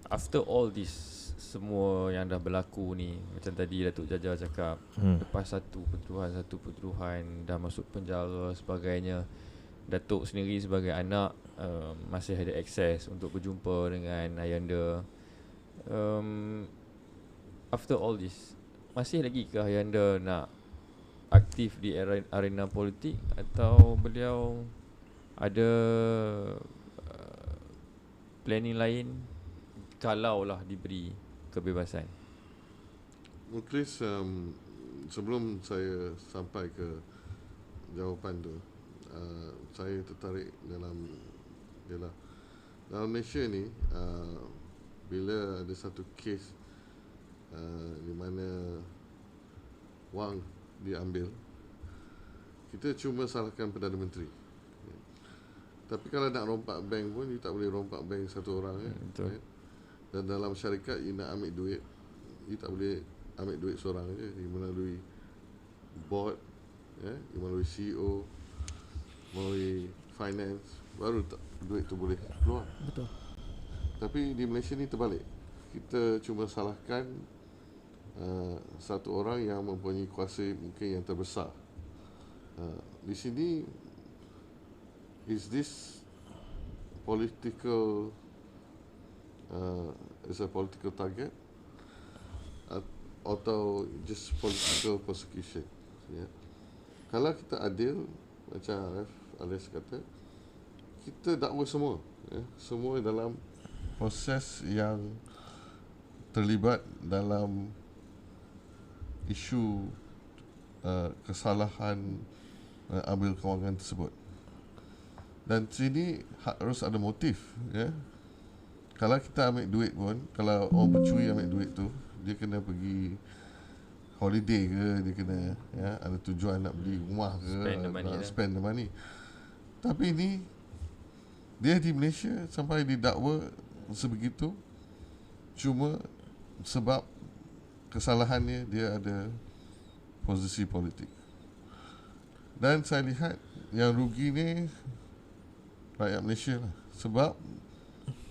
[SPEAKER 2] after all this, semua yang dah berlaku ni, macam tadi Datuk Jaja cakap, lepas satu pertuduhan dah masuk penjara sebagainya, Datuk sendiri sebagai anak masih ada akses untuk berjumpa dengan ayanda. After all this, masih lagi ke ayanda nak aktif di arena politik, atau beliau ada planning lain kalaulah diberi kebebasan?
[SPEAKER 4] Muklis, sebelum saya sampai ke jawapan tu, saya tertarik dalam Malaysia ni, bila ada satu kes di mana wang diambil, kita cuma salahkan Perdana Menteri. Tapi kalau nak rompak bank pun, you tak boleh rompak bank satu orang kan.
[SPEAKER 2] Betul.
[SPEAKER 4] Dan dalam syarikat, you nak ambil duit, you tak boleh ambil duit seorang je. You melalui board, you melalui CEO, melalui finance, baru duit tu boleh keluar.
[SPEAKER 1] Betul.
[SPEAKER 4] Tapi di Malaysia ni terbalik. Kita cuma salahkan satu orang yang mempunyai kuasa mungkin yang terbesar. Di sini, is this political is a political target atau just political persecution? Kalau kita adil, macam Alias kata, kita dakwa semua, semua dalam proses yang terlibat dalam isu kesalahan ambil kewangan tersebut. Dan sini harus ada motif, Kalau kita ambil duit pun, kalau orang pencuri ambil duit tu, dia kena pergi holiday ke, dia kena ada tujuan nak beli rumah ke, spend the money. Tapi ni dia di Malaysia sampai didakwa sebegitu cuma sebab kesalahannya dia ada posisi politik. Dan saya lihat yang rugi ni rakyat Malaysia lah. Sebab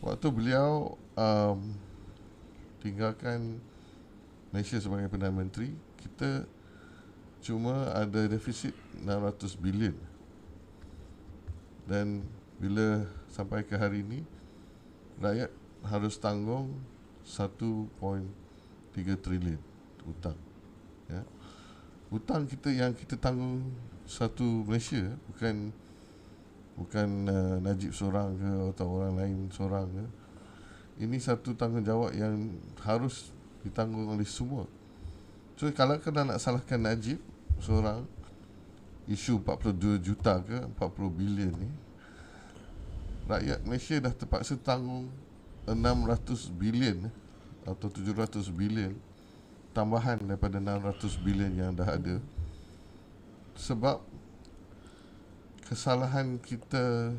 [SPEAKER 4] waktu beliau tinggalkan Malaysia sebagai Perdana Menteri, kita cuma ada defisit 600 bilion. Dan bila sampai ke hari ini, rakyat harus tanggung 1.3 trilion hutang. Hutang kita yang kita tanggung satu Malaysia, bukan Najib seorang ke atau orang lain seorang ke. Ini satu tanggungjawab yang harus ditanggung oleh semua. So kalau kena nak salahkan Najib seorang, isu 42 juta ke 40 bilion ni, rakyat Malaysia dah terpaksa tanggung 600 bilion atau 700 bilion tambahan daripada 600 bilion yang dah ada, sebab kesalahan kita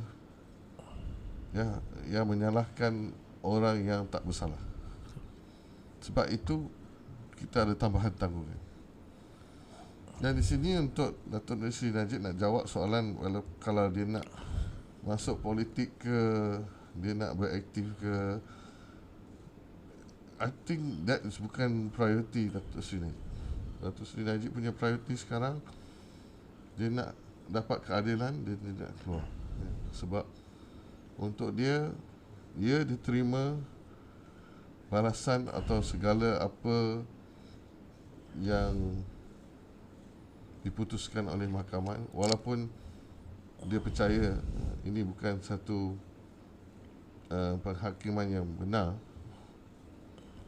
[SPEAKER 4] yang menyalahkan orang yang tak bersalah. Sebab itu kita ada tambahan tanggungan. Dan di sini untuk Datuk Seri Najib nak jawab soalan, kalau dia nak masuk politik ke, dia nak beraktif ke, I think that is bukan priority Datuk Seri Najib. Datuk Seri Najib punya priority sekarang, dia nak dapat keadilan, dia tidak keluar. Sebab untuk dia diterima balasan atau segala apa yang diputuskan oleh mahkamah, walaupun dia percaya ini bukan satu penghakiman yang benar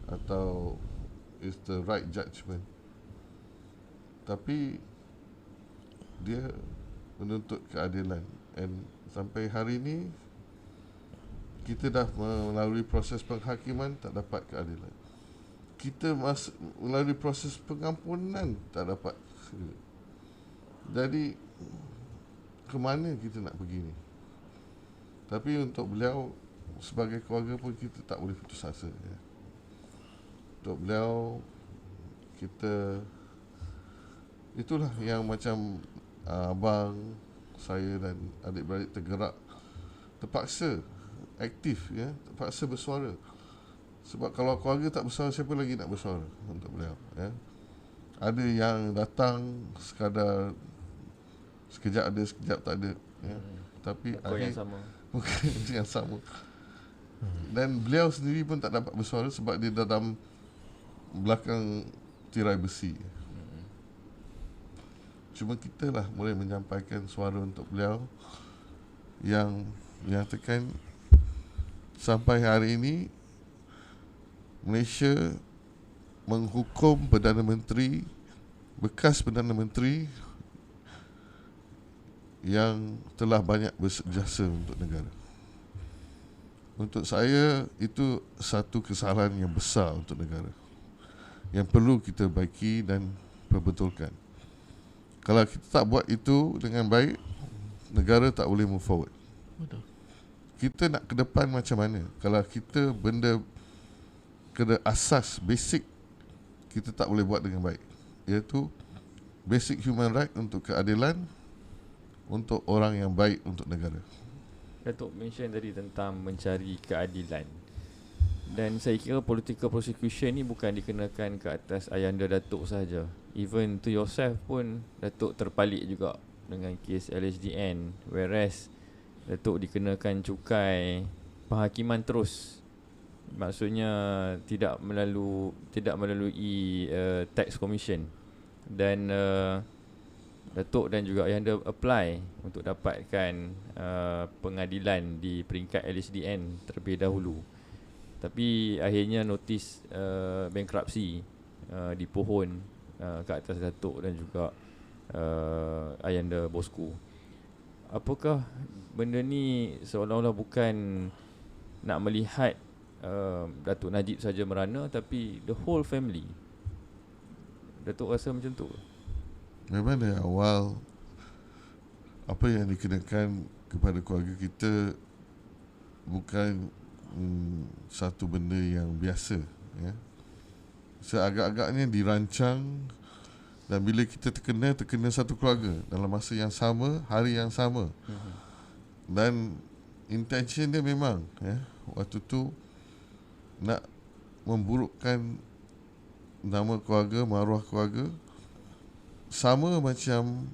[SPEAKER 4] atau is the right judgment, tapi dia menuntut keadilan. And sampai hari ini kita dah melalui proses penghakiman, tak dapat keadilan. Kita melalui proses pengampunan, tak dapat. Jadi ke mana kita nak pergi ni? Tapi untuk beliau sebagai keluarga pun kita tak boleh putus asa, ya. Untuk beliau kita, itulah yang macam abang saya dan adik-beradik tergerak, terpaksa aktif, ya, terpaksa bersuara. Sebab kalau keluarga tak bersuara, siapa lagi nak bersuara untuk beliau, ya. Ada yang datang sekadar sekejap ada, sekejap tak ada, ya. Tapi
[SPEAKER 2] yang sama.
[SPEAKER 4] bukan yang sama. Dan beliau sendiri pun tak dapat bersuara sebab dia dalam belakang tirai besi. Cuma kita lah boleh menyampaikan suara untuk beliau yang menyatakan sampai hari ini Malaysia menghukum Perdana Menteri, bekas Perdana Menteri yang telah banyak berjasa untuk negara. Untuk saya itu satu kesalahan yang besar untuk negara yang perlu kita baiki dan perbetulkan. Kalau kita tak buat itu dengan baik, negara tak boleh move forward.
[SPEAKER 1] Betul.
[SPEAKER 4] Kita nak ke depan macam mana? Kalau kita benda kena asas basic kita tak boleh buat dengan baik, iaitu basic human right untuk keadilan untuk orang yang baik untuk negara.
[SPEAKER 2] Datuk mention tadi tentang mencari keadilan. Dan saya kira political prosecution ni bukan dikenakan ke atas ayahanda Datuk sahaja. Even to yourself pun Datuk terpalik juga dengan kes LHDN, whereas Datuk dikenakan cukai penghakiman terus. Maksudnya tidak melalui tax commission. Dan Datuk dan juga ayahanda apply untuk dapatkan pengadilan di peringkat LHDN terlebih dahulu. Tapi akhirnya notis bankruptcy dipohon ke atas Datuk dan juga ayahanda bosku. Apakah benda ni seolah-olah bukan nak melihat Datuk Najib saja merana, tapi the whole family? Datuk rasa macam tu?
[SPEAKER 4] Memang dari awal apa yang dikenakan kepada keluarga kita bukan satu benda yang biasa, ya. Seagak-agaknya dirancang, dan bila kita terkena satu keluarga dalam masa yang sama, hari yang sama. Dan intention dia memang, ya, waktu tu nak memburukkan nama keluarga, maruah keluarga. Sama macam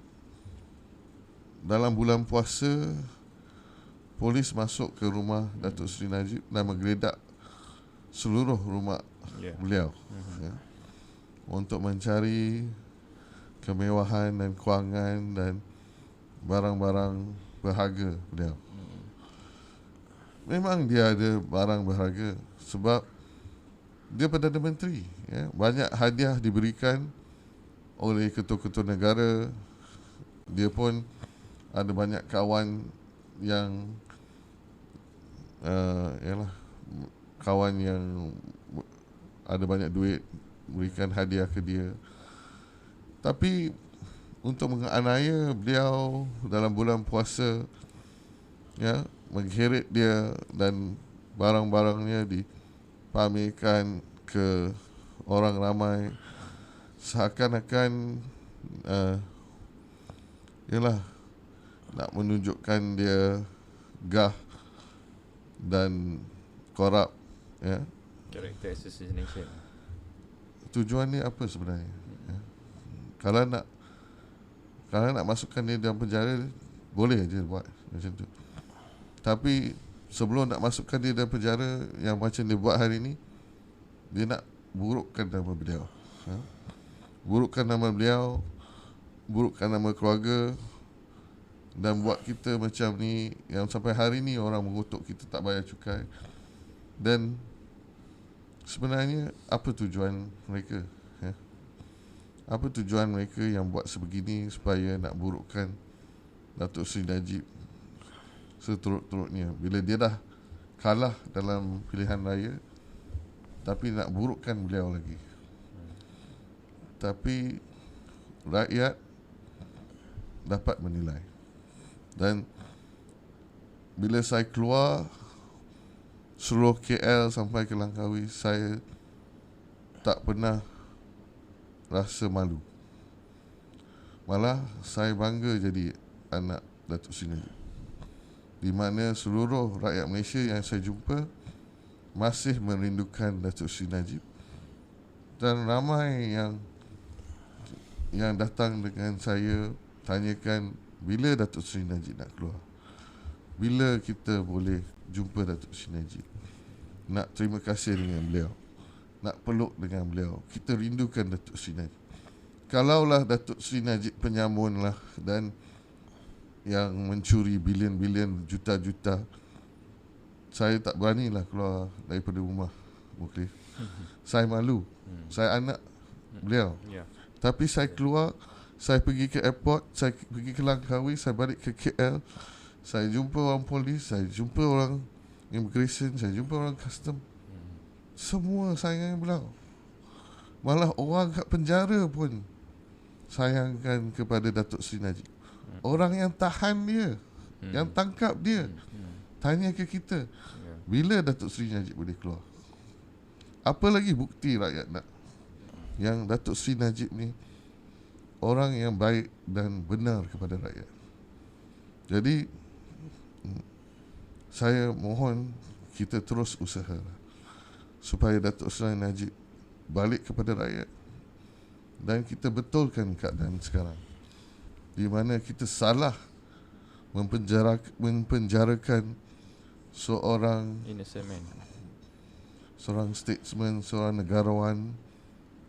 [SPEAKER 4] dalam bulan puasa polis masuk ke rumah Datuk Seri Najib dan menggeledak seluruh rumah beliau, ya, untuk mencari kemewahan dan kewangan dan barang-barang berharga beliau. Memang dia ada barang berharga sebab dia Perdana Menteri, ya. Banyak hadiah diberikan oleh ketua-ketua negara. Dia pun ada banyak kawan yang kawan yang ada banyak duit, berikan hadiah ke dia. Tapi untuk menganiaya beliau dalam bulan puasa, ya, mengheret dia dan barang-barangnya dipamerkan ke orang ramai, seakan-akan nak menunjukkan dia gah dan korup, ya.
[SPEAKER 2] Character assassination.
[SPEAKER 4] Tujuan ni apa sebenarnya, ya? Kalau nak masukkan dia dalam penjara, boleh je buat macam tu. Tapi sebelum nak masukkan dia dalam penjara yang macam dia buat hari ni, dia nak burukkan nama beliau, ya? Burukkan nama beliau, burukkan nama keluarga, dan buat kita macam ni, yang sampai hari ni orang mengutuk kita tak bayar cukai. Dan sebenarnya apa tujuan mereka, ya? Apa tujuan mereka yang buat sebegini supaya nak burukkan Datuk Seri Najib seturut-turutnya, bila dia dah kalah dalam pilihan raya, tapi nak burukkan beliau lagi. Tapi rakyat dapat menilai. Dan bila saya keluar seluruh KL sampai ke Langkawi, saya tak pernah rasa malu. Malah saya bangga jadi anak Datuk Seri Najib, di mana seluruh rakyat Malaysia yang saya jumpa masih merindukan Datuk Seri Najib. Dan ramai yang datang dengan saya tanyakan bila Datuk Seri Najib nak keluar, bila kita boleh jumpa Datuk Seri Najib, nak terima kasih dengan beliau, nak peluk dengan beliau. Kita rindukan Datuk Seri Najib. Kalaulah Datuk Seri Najib penyamun lah dan yang mencuri bilion-bilion, juta-juta, saya tak beranilah keluar daripada rumah, Muklis. Saya malu. Saya anak beliau. Tapi saya keluar, saya pergi ke airport, saya pergi ke Langkawi, saya balik ke KL, saya jumpa orang polis, saya jumpa orang immigration, saya jumpa orang custom. Semua sayang beliau. Malah orang kat penjara pun sayangkan kepada Datuk Seri Najib. Orang yang tahan dia, yang tangkap dia, tanya ke kita, bila Datuk Seri Najib boleh keluar? Apa lagi bukti rakyat nak? Yang Datuk Seri Najib ni orang yang baik dan benar kepada rakyat. Jadi saya mohon kita terus usaha supaya Datuk Seri Najib balik kepada rakyat, dan kita betulkan keadaan sekarang di mana kita salah mempenjarakan seorang
[SPEAKER 2] innocent man,
[SPEAKER 4] seorang statesman, seorang negarawan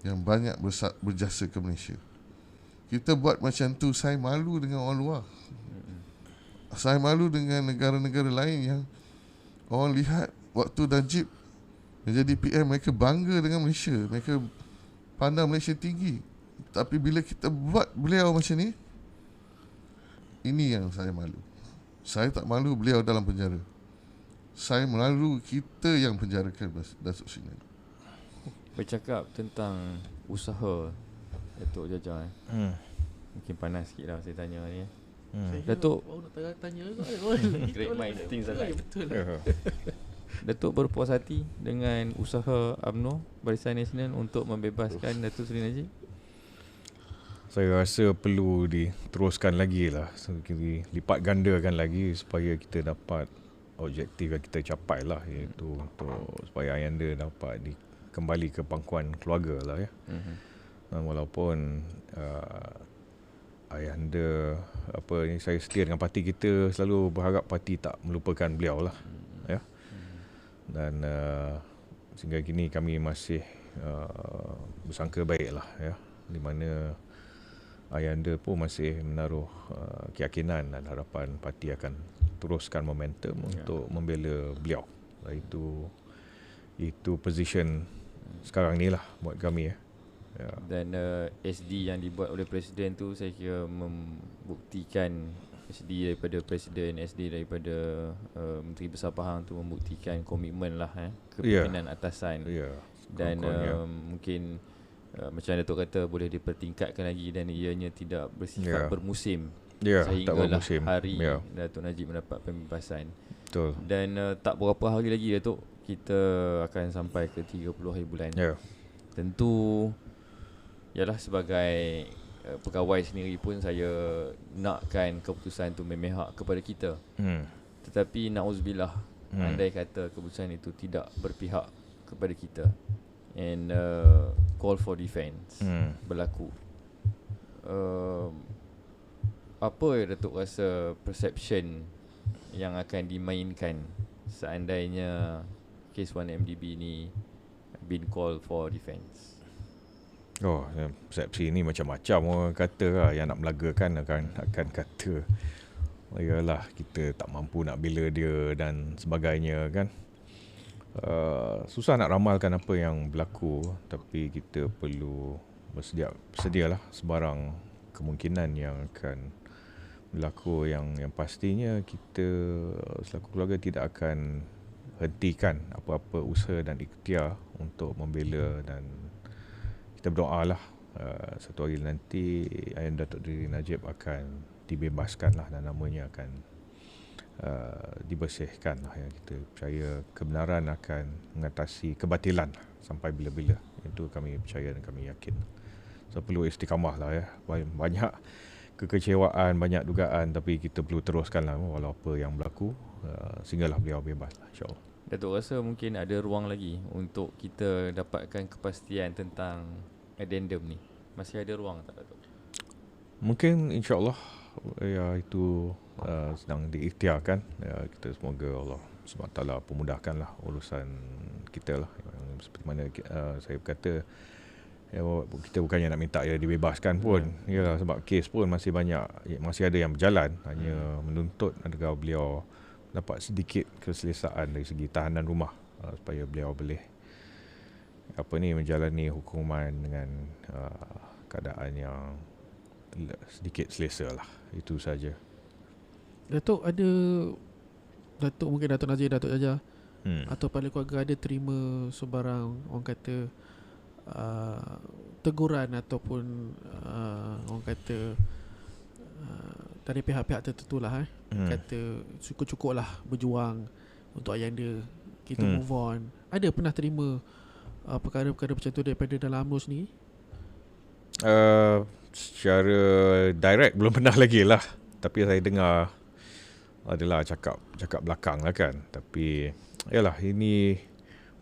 [SPEAKER 4] yang banyak berjasa ke Malaysia. Kita buat macam tu, saya malu dengan orang luar. Saya malu dengan negara-negara lain yang orang lihat waktu Najib menjadi PM, mereka bangga dengan Malaysia, mereka pandang Malaysia tinggi. Tapi bila kita buat beliau macam ni, ini yang saya malu. Saya tak malu beliau dalam penjara, saya malu kita yang penjarakan Datuk Seri Najib.
[SPEAKER 2] Bercakap tentang usaha Datuk Jajah, mungkin panas sikit lah saya tanya ni. Datuk
[SPEAKER 1] nak tanya
[SPEAKER 2] great mind things
[SPEAKER 1] betul,
[SPEAKER 2] like
[SPEAKER 1] betul.
[SPEAKER 2] Datuk berpuas hati dengan usaha UMNO Barisan Nasional untuk membebaskan Datuk Seri Najib?
[SPEAKER 3] Saya rasa perlu diteruskan lagi lah, lipat gandakan lagi supaya kita dapat objektif yang kita capai lah, iaitu untuk supaya Ayanda dapat kembali ke pangkuan keluarga lah ya. Dan walaupun Ayanda saya setia dengan parti kita, selalu berharap parti tak melupakan beliau lah ya. Dan sehingga kini kami masih bersangka baik lah ya, di mana Ayanda pun masih menaruh keyakinan dan harapan parti akan teruskan momentum untuk membela beliau. Itu position sekarang ni lah buat kami ya.
[SPEAKER 2] Dan SD yang dibuat oleh Presiden tu saya kira membuktikan, SD daripada Presiden, SD daripada Menteri Besar Pahang tu membuktikan komitmen lah kepimpinan atasan. Dan mungkin macam Datuk kata, boleh dipertingkatkan lagi dan ianya tidak bersifat bermusim, sehinggalah hari Datuk Najib mendapat pembebasan.
[SPEAKER 3] Betul.
[SPEAKER 2] Dan tak berapa hari lagi Datuk, kita akan sampai ke 30 hari bulan. Tentu ialah sebagai pegawai sendiri pun saya nakkan keputusan itu memihak kepada kita. Tetapi na'udzubillah, andai kata keputusan itu tidak berpihak kepada kita and call for defense berlaku, apa Datuk rasa perception yang akan dimainkan seandainya kes 1MDB ni been called for defense?
[SPEAKER 3] Persepsi ni macam-macam orang kata lah. Yang nak melagakan akan kata yalah kita tak mampu nak bela dia dan sebagainya kan. Susah nak ramalkan apa yang berlaku, tapi kita perlu bersedialah sebarang kemungkinan yang akan berlaku. Yang pastinya kita selaku keluarga tidak akan hentikan apa-apa usaha dan ikhtiar untuk membela, dan kita berdoa lah satu hari nanti Ayah Datuk Diri Najib akan dibebaskan lah, dan namanya akan dibersihkan lah. Yang kita percaya kebenaran akan mengatasi kebatilan lah, sampai bila-bila. Itu kami percaya dan kami yakin. So perlu istiqamah lah ya. Banyak kekecewaan, banyak dugaan, tapi kita perlu teruskan lah walau apa yang berlaku, sehinggalah beliau bebas lah, insyaAllah.
[SPEAKER 2] Datuk rasa mungkin ada ruang lagi untuk kita dapatkan kepastian tentang addendum ni? Masih ada ruang tak, Datuk?
[SPEAKER 3] Mungkin insyaAllah ya itu sedang diikhtiarkan. Kita semoga Allah SWT pemudahkan lah urusan kita lah. Seperti mana saya berkata, kita bukannya nak minta dia dibebaskan pun. Yalah, sebab kes pun masih ada yang berjalan. Hanya menuntut agar beliau dapat sedikit keselesaan dari segi tahanan rumah, supaya beliau boleh menjalani hukuman dengan keadaan yang sedikit selesa lah. Itu saja.
[SPEAKER 1] Datuk mungkin Datuk Najib, Datuk Jaja atau paling keluarga ada terima sebarang orang kata teguran ataupun orang kata dari pihak-pihak tertentu lah kata cukup-cukup lah berjuang untuk ayahanda, kita move on. Ada pernah terima perkara-perkara macam tu daripada dalam UMNO sendiri?
[SPEAKER 3] Secara direct belum pernah lagi lah. Tapi saya dengar adalah cakap belakang lah kan. Tapi yalah, ini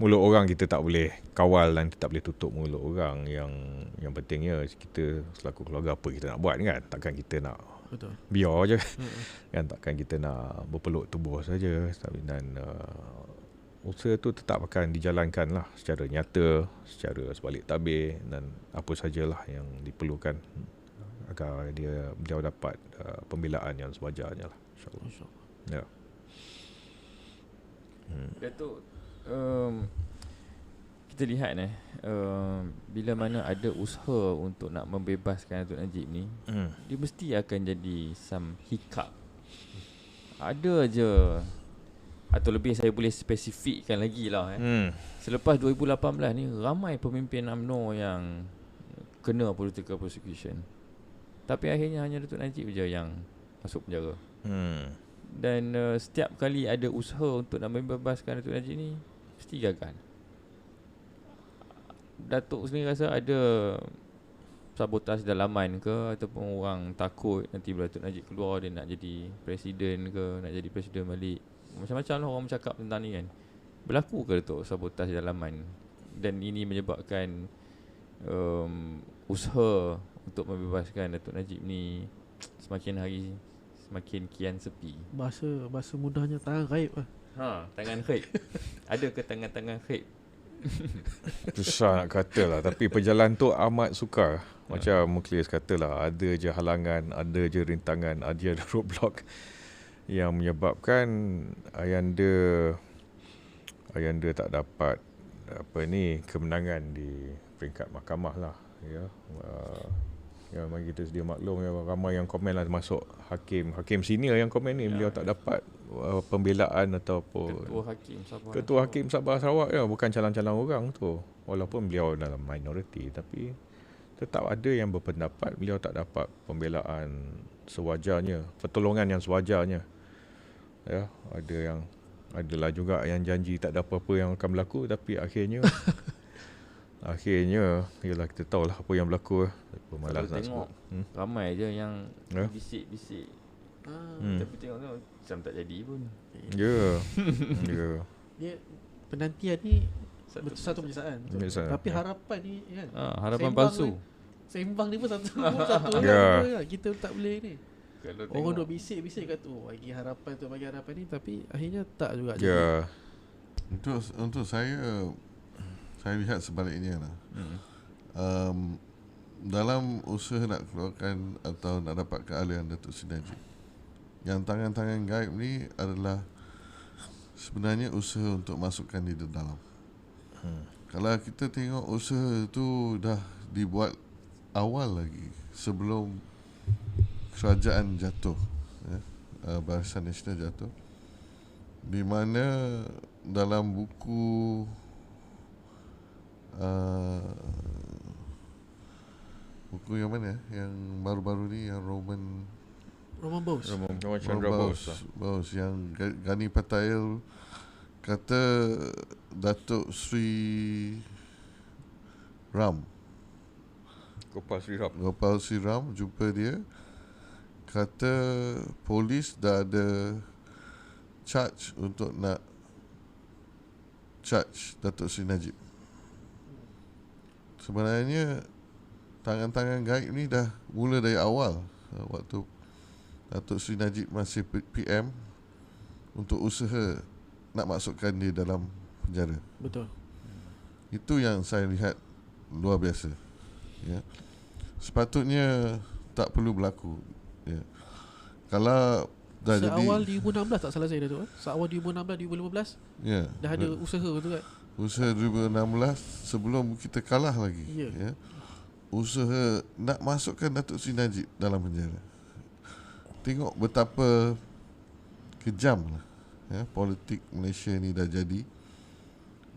[SPEAKER 3] mulut orang kita tak boleh kawal dan kita tak boleh tutup mulut orang. Yang pentingnya kita selaku keluarga apa kita nak buat kan. Takkan kita nak biar je kan. Takkan kita nak berpeluk tubuh saja. Dan usaha tu tetap akan dijalankan lah secara nyata, secara sebalik tabir, dan apa sajalah yang diperlukan agar beliau dapat pembelaan yang sewajarnya lah, insyaAllah. Ya.
[SPEAKER 2] Datuk, kita lihat bila mana ada usaha untuk nak membebaskan Datuk Najib ni, dia mesti akan jadi some hiccup. Ada je, atau lebih saya boleh spesifikkan lagi lah selepas 2018 ni ramai pemimpin UMNO yang kena political prosecution, tapi akhirnya hanya Datuk Najib je yang masuk penjara. Dan setiap kali ada usaha untuk nak membebaskan Datuk Najib ni, mesti gagal. Datuk sendiri rasa ada sabotaj dalaman ke, ataupun orang takut nanti bila Datuk Najib keluar dia nak jadi presiden ke, nak jadi presiden balik? Macam-macam lah orang bercakap tentang ni kan. Berlaku ke Datuk sabotaj dalaman, dan ini menyebabkan usaha untuk membebaskan Datuk Najib ni semakin hari semakin kian sepi?
[SPEAKER 1] Bahasa mudahnya tangan gaib lah.
[SPEAKER 2] Tangan khaib. Ada ke tangan-tangan khaib?
[SPEAKER 3] Susah nak kata lah. Tapi perjalanan tu amat sukar. Macam Mukhlis kata lah, ada je halangan, ada je rintangan, ada je roadblock yang menyebabkan ayahanda tak dapat kemenangan di peringkat mahkamah lah. Ya, memang kita sedia maklum ya, ramai yang komen lah, termasuk hakim senior yang komen ni, beliau tak dapat pembelaan ataupun Ketua Hakim Sabah Sarawak ya, bukan calon-calon orang tu. Walaupun beliau dalam minoriti, tapi tetap ada yang berpendapat beliau tak dapat pembelaan sewajarnya, pertolongan yang sewajarnya. Ya, adalah juga yang janji tak ada apa-apa yang akan berlaku, tapi akhirnya yalah, kita tahulah apa yang berlaku.
[SPEAKER 2] Malas nak tengok ramai je yang bisik-bisik. Tapi tengok macam tak jadi pun.
[SPEAKER 3] Ya.
[SPEAKER 1] Dia penantian ni satu penyiasaan. Tapi harapan ni kan,
[SPEAKER 2] harapan palsu.
[SPEAKER 1] Sembang ni pun satu
[SPEAKER 3] Ya.
[SPEAKER 1] kita tak boleh ni.
[SPEAKER 2] Kalau
[SPEAKER 1] orang duk bisik-bisik kat tu, bagi harapan ni, tapi akhirnya tak juga.
[SPEAKER 3] Ya.
[SPEAKER 4] Untuk saya lihat sebaliknya lah. Dalam usaha nak keluarkan atau nak dapat keahlian Datuk Seri Najib, yang tangan-tangan gaib ni adalah sebenarnya usaha untuk masukkan dia di dalam. Kalau kita tengok usaha tu dah dibuat awal lagi, sebelum kerajaan jatuh, Barisan Nasional jatuh, di mana dalam buku buku yang mana? Yang baru-baru ni, yang Roman
[SPEAKER 1] Bose.
[SPEAKER 3] Roman Chandra Bose lah.
[SPEAKER 4] Bose yang Gani Patayil kata Datuk Sri Ram, Gopal Sri Ram jumpa dia, kata polis dah ada charge untuk nak charge Datuk Sri Najib. Sebenarnya tangan-tangan gaib ni dah mula dari awal, waktu Datuk Sri Najib masih PM, untuk usaha nak masukkan dia dalam penjara.
[SPEAKER 1] Betul.
[SPEAKER 4] Itu yang saya lihat luar biasa. Ya. Sepatutnya tak perlu berlaku. Ya. Kalau dah
[SPEAKER 1] Seawal
[SPEAKER 4] jadi
[SPEAKER 1] 2016 tak salah saya Datuk. Seawal 2016 2015
[SPEAKER 4] ya,
[SPEAKER 1] dah ada usaha betul kan?
[SPEAKER 4] usaha 2016 sebelum kita kalah lagi.
[SPEAKER 1] Ya.
[SPEAKER 4] Ya. Usaha nak masukkan Datuk Sri Najib dalam penjara. Tengok betapa kejam lah, ya, politik Malaysia ni dah jadi,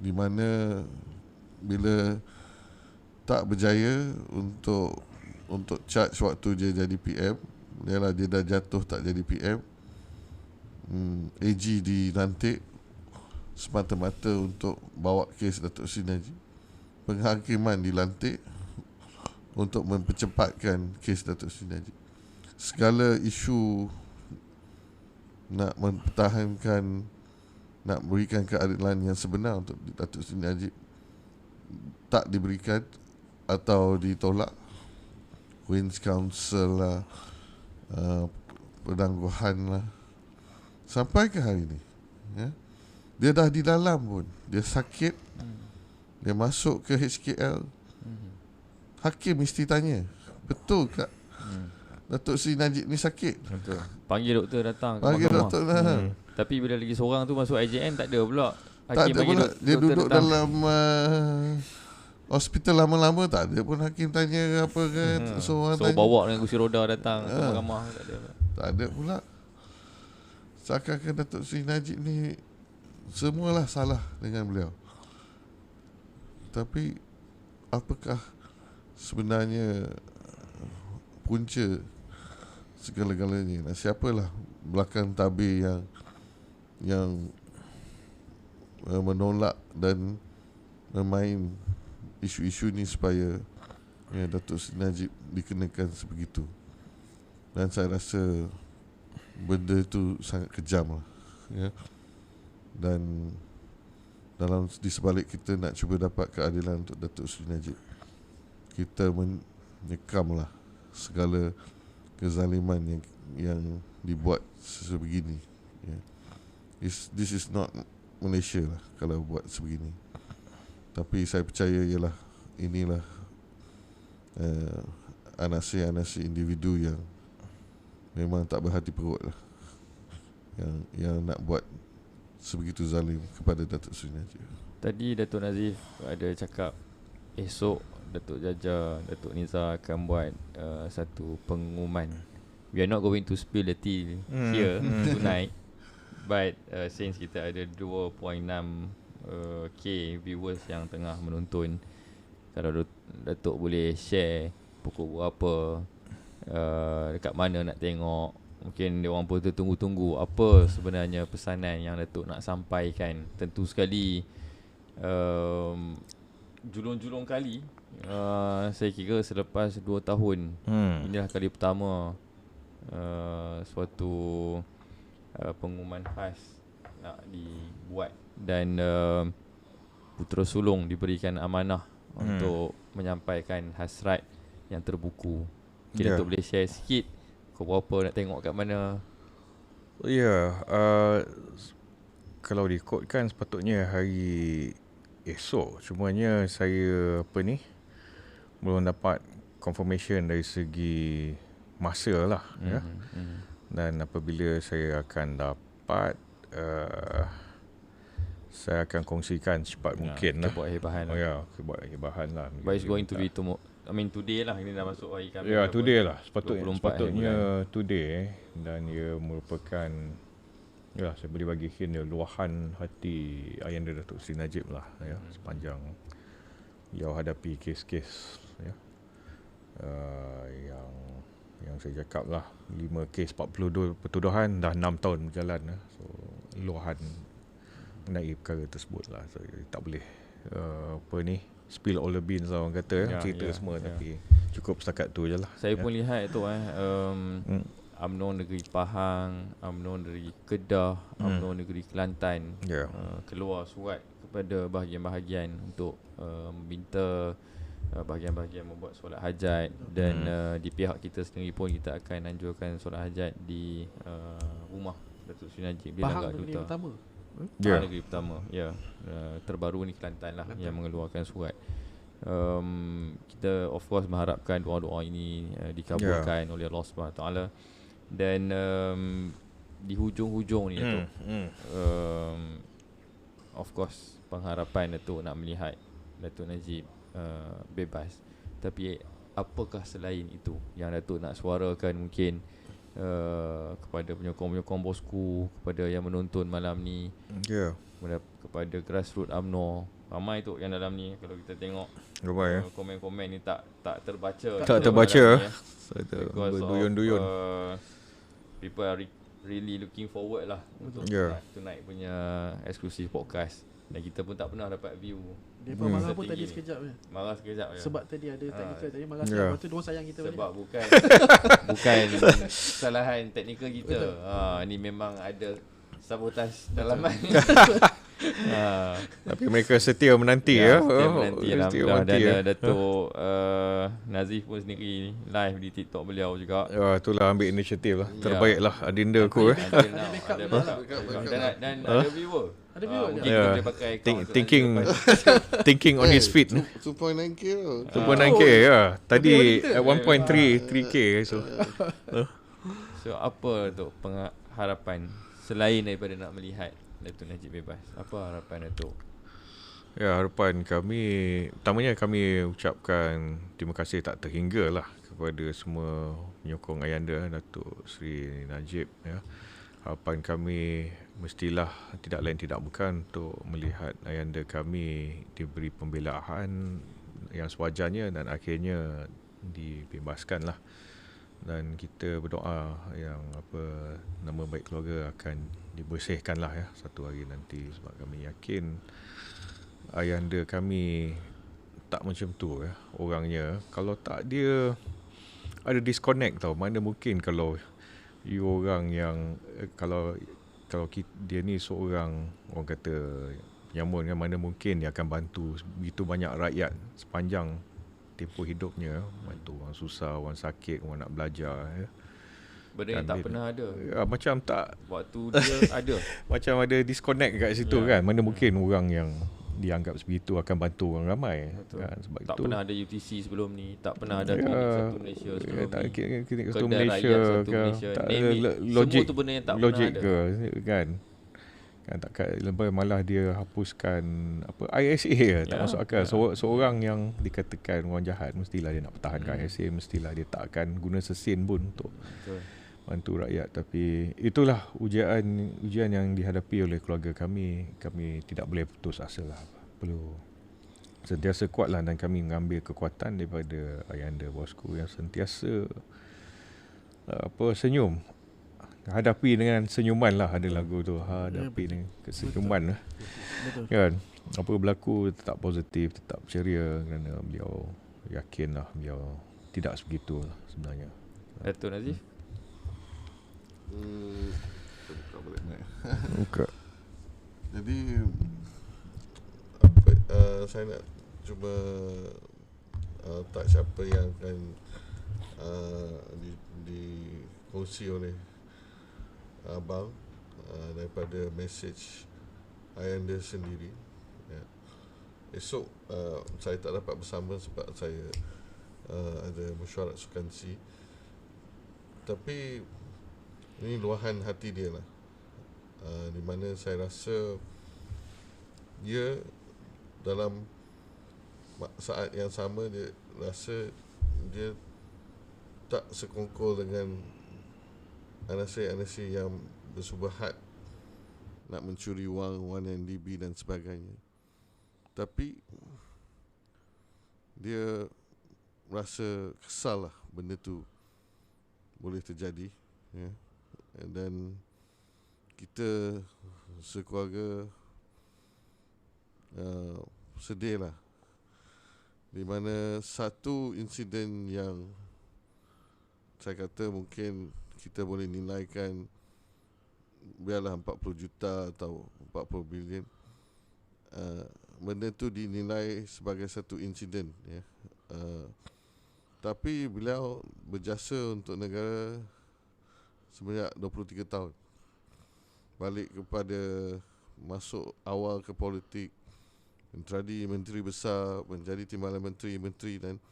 [SPEAKER 4] di mana bila tak berjaya untuk charge waktu dia jadi PM, dia dah jatuh tak jadi PM, AG dilantik semata-mata untuk bawa kes Datuk Sri Najib. Penghakiman dilantik untuk mempercepatkan kes Datuk Sri Najib. Segala isu nak mempertahankan, nak berikan keadilan yang sebenar untuk Datuk Sri Najib tak diberikan atau ditolak. Queen's Council lah, penangguhan lah, sampai ke hari ni, ya. Dia dah di dalam pun, dia sakit, dia masuk ke HKL, hakim mesti tanya, betul tak Datuk Sri Najib ni sakit?
[SPEAKER 2] Betul. Panggil doktor datang ke
[SPEAKER 4] Panggil
[SPEAKER 2] mahkamah.
[SPEAKER 4] doktor lah.
[SPEAKER 2] Tapi bila lagi seorang tu masuk IJN tak ada pula.
[SPEAKER 4] Tak ada pula. Dia duduk
[SPEAKER 2] datang.
[SPEAKER 4] dalam hospital lama-lama, tak ada pun hakim tanya ke apa ke.
[SPEAKER 2] So
[SPEAKER 4] tanya.
[SPEAKER 2] bawa dengan kursi roda datang ke mahkamah, tak ada.
[SPEAKER 4] Tak ada pula. Seakan-akan Datuk Sri Najib ni semualah salah dengan beliau. Tapi apakah sebenarnya punca segala-galanya? Siapalah belakang tabir yang menolak dan memain isu-isu ni supaya Datuk Sri Najib dikenakan sebegitu. Dan saya rasa benda tu sangat kejam lah, ya. Dan di sebalik kita nak cuba dapat keadilan untuk Datuk Sri Najib, kita menyekamlah segala kezaliman yang dibuat sebegini, ya. This is not Malaysia lah kalau buat sebegini. Tapi saya percaya inilah anasi-anasi individu yang memang tak berhati perut lah, yang nak buat sebegitu zalim kepada Datuk Sri Najib.
[SPEAKER 2] Tadi Datuk Nazif ada cakap esok Datuk Jaja, Datuk Nizar akan buat satu pengumuman. We are not going to spill the tea here tonight, but since kita ada 2.6k viewers yang tengah menonton, kalau Datuk boleh share pukul berapa, dekat mana nak tengok, mungkin dia orang pun tertunggu-tunggu apa sebenarnya pesanan yang Datuk nak sampaikan. Tentu sekali julung-julung kali, saya kira selepas 2 tahun, inilah kali pertama suatu pengumuman khas nak dibuat, dan putera sulung diberikan amanah untuk menyampaikan hasrat yang terbuku. Kita Datuk boleh share sikit pukul berapa nak tengok kat mana?
[SPEAKER 3] Kalau diikutkan sepatutnya hari esok, cumanya saya belum dapat confirmation dari segi masa lah, ya. Dan apabila saya akan dapat, saya akan kongsikan secepat mungkin lah.
[SPEAKER 2] Buat hebahan
[SPEAKER 3] buat hebahan lah.
[SPEAKER 2] But it's going to be tomorrow. I mean today lah, ini dah masuk hari Khamis.
[SPEAKER 3] Ya, today lah. Sepatutnya
[SPEAKER 2] 24
[SPEAKER 3] today, dan ia merupakan Ya, saya boleh bagi hint dia, luahan hati Ayanda Datuk Seri Najib lah ya, sepanjang beliau hadapi kes-kes ya. Yang saya cakap lah, 5 kes 42 pertuduhan, dah 6 tahun berjalan ya. So luahan mengenai perkara tersebut lah. So tak boleh spill all the beans lah orang kata cerita semua tapi cukup setakat tu je lah.
[SPEAKER 2] Saya pun lihat tu UMNO Negeri Pahang, UMNO Negeri Kedah, UMNO Negeri Kelantan keluar surat kepada bahagian-bahagian untuk meminta bahagian-bahagian membuat solat hajat dan di pihak kita sendiri pun kita akan anjurkan solat hajat di rumah Datuk Seri Najib di
[SPEAKER 1] Pahang
[SPEAKER 2] Langgar
[SPEAKER 1] negeri
[SPEAKER 2] Duta.
[SPEAKER 1] pertama.
[SPEAKER 2] Pahang negeri pertama. Terbaru ni Kelantan lah yang mengeluarkan surat. Kita of course mengharapkan doa-doa ini dikabulkan oleh Allah SWT. Dan di hujung-hujung ni Datuk, of course pengharapan Datuk nak melihat Datuk Najib bebas. Tapi apakah selain itu yang Datuk nak suarakan mungkin kepada penyokong-penyokong bosku, kepada yang menonton malam ni, kepada grassroots UMNO. Ramai tu yang dalam ni, kalau kita tengok komen-komen ni tak terbaca.
[SPEAKER 3] Tak terbaca.
[SPEAKER 2] Because
[SPEAKER 3] berduyun-duyun.
[SPEAKER 2] People are really looking forward lah untuk tonight punya exclusive podcast. Dan kita pun tak pernah dapat view.
[SPEAKER 1] Dia pun marah pun tadi sekejap je.
[SPEAKER 2] Marah sekejap je.
[SPEAKER 1] Sebab tadi ada technical tadi marah sekejap. Lepas tu diorang sayang kita
[SPEAKER 2] sebab
[SPEAKER 1] balik.
[SPEAKER 2] bukan kesalahan teknikal kita. Ni memang ada sabotaj dalaman.
[SPEAKER 3] Tapi mereka setia menanti ya.
[SPEAKER 2] Setia menanti dan Datuk Nazif pun sendiri live di TikTok beliau juga.
[SPEAKER 3] Itulah ambil inisiatif lah. Terbaik lah adinda aku.
[SPEAKER 1] Ada backup
[SPEAKER 2] dan ada viewer.
[SPEAKER 1] Ada viewer
[SPEAKER 2] mungkin dia boleh pakai
[SPEAKER 3] thinking on his feet.
[SPEAKER 4] 2.9k lah.
[SPEAKER 3] 2.9k ya. Tadi 1.3k
[SPEAKER 2] so apa tu pengharapan selain daripada nak melihat Datuk Najib bebas? Apa harapan Datuk?
[SPEAKER 3] Ya, harapan kami, pertamanya kami ucapkan terima kasih tak terhingga lah kepada semua penyokong Ayanda Datuk Seri Najib ya. Harapan kami mestilah tidak lain tidak bukan untuk melihat Ayanda kami diberi pembelaan yang sewajarnya dan akhirnya dibebaskan lah. Dan kita berdoa yang nama baik keluarga akan dibersihkan lah ya satu hari nanti, sebab kami yakin ayahanda kami tak macam tu ya orangnya. Kalau tak, dia ada disconnect tau. Mana mungkin kalau you orang yang kalau dia ni seorang orang kata penyamun kan, mana mungkin dia akan bantu begitu banyak rakyat sepanjang tempoh hidupnya, bantu orang susah, orang sakit, orang nak belajar ya.
[SPEAKER 2] Benda yang tak pernah ada
[SPEAKER 3] ya, macam tak
[SPEAKER 2] waktu dia ada
[SPEAKER 3] macam ada disconnect kat situ kan. Mana mungkin orang yang dianggap sebegitu akan bantu orang ramai kan. Sebab
[SPEAKER 2] tak
[SPEAKER 3] itu
[SPEAKER 2] pernah ada UTC sebelum ni, tak pernah ada Klinik Satu Malaysia sebelum ni,
[SPEAKER 3] Klinik Satu
[SPEAKER 2] Kedai
[SPEAKER 3] Malaysia
[SPEAKER 2] Rakyat Satu
[SPEAKER 3] kan.
[SPEAKER 2] Malaysia,
[SPEAKER 3] Tak
[SPEAKER 2] name
[SPEAKER 3] ada
[SPEAKER 2] it.
[SPEAKER 3] logik,
[SPEAKER 2] semua tu benda yang tak
[SPEAKER 3] logik
[SPEAKER 2] pernah
[SPEAKER 3] ke
[SPEAKER 2] ada
[SPEAKER 3] kan. Kan tak malah dia hapuskan ISA tak masuk akal. Seorang yang dikatakan orang jahat mestilah dia nak pertahankan ISA, mestilah dia tak akan guna sesin pun untuk bantu rakyat. Tapi itulah ujian yang dihadapi oleh keluarga kami. Kami tidak boleh putus asa lah, perlu sentiasa kuatlah, dan kami mengambil kekuatan daripada ayahanda bosku yang sentiasa senyum. Hadapi dengan senyuman lah, ada lagu tu, hadapi dengan kesenyuman lah. Kan, apa berlaku tetap positif, tetap ceria, kerana beliau yakin lah beliau tidak sebegitu lah sebenarnya.
[SPEAKER 2] Datuk Nazif?
[SPEAKER 4] Buka balik ni.
[SPEAKER 3] Buka.
[SPEAKER 4] Jadi saya nak cuba touch apa yang akan dikongsi oleh abang daripada message ayahanda sendiri ya. Esok saya tak dapat bersama sebab saya ada mesyuarat sukansi, tapi ini luahan hati dia lah, di mana saya rasa dia dalam saat yang sama dia rasa dia tak sekongkol dengan anasir-anasir yang bersubahat nak mencuri wang 1MDB dan sebagainya. Tapi dia rasa kesal lah benda tu boleh terjadi, ya. Dan kita sekeluarga sedih lah, di mana satu insiden yang saya kata mungkin kita boleh nilaikan biarlah 40 juta atau 40 bilion, benda tu dinilai sebagai satu insiden, ya. Tapi beliau berjasa untuk negara sebanyak 23 tahun. Balik kepada masuk awal ke politik, menjadi menteri besar, menjadi timbalan menteri dan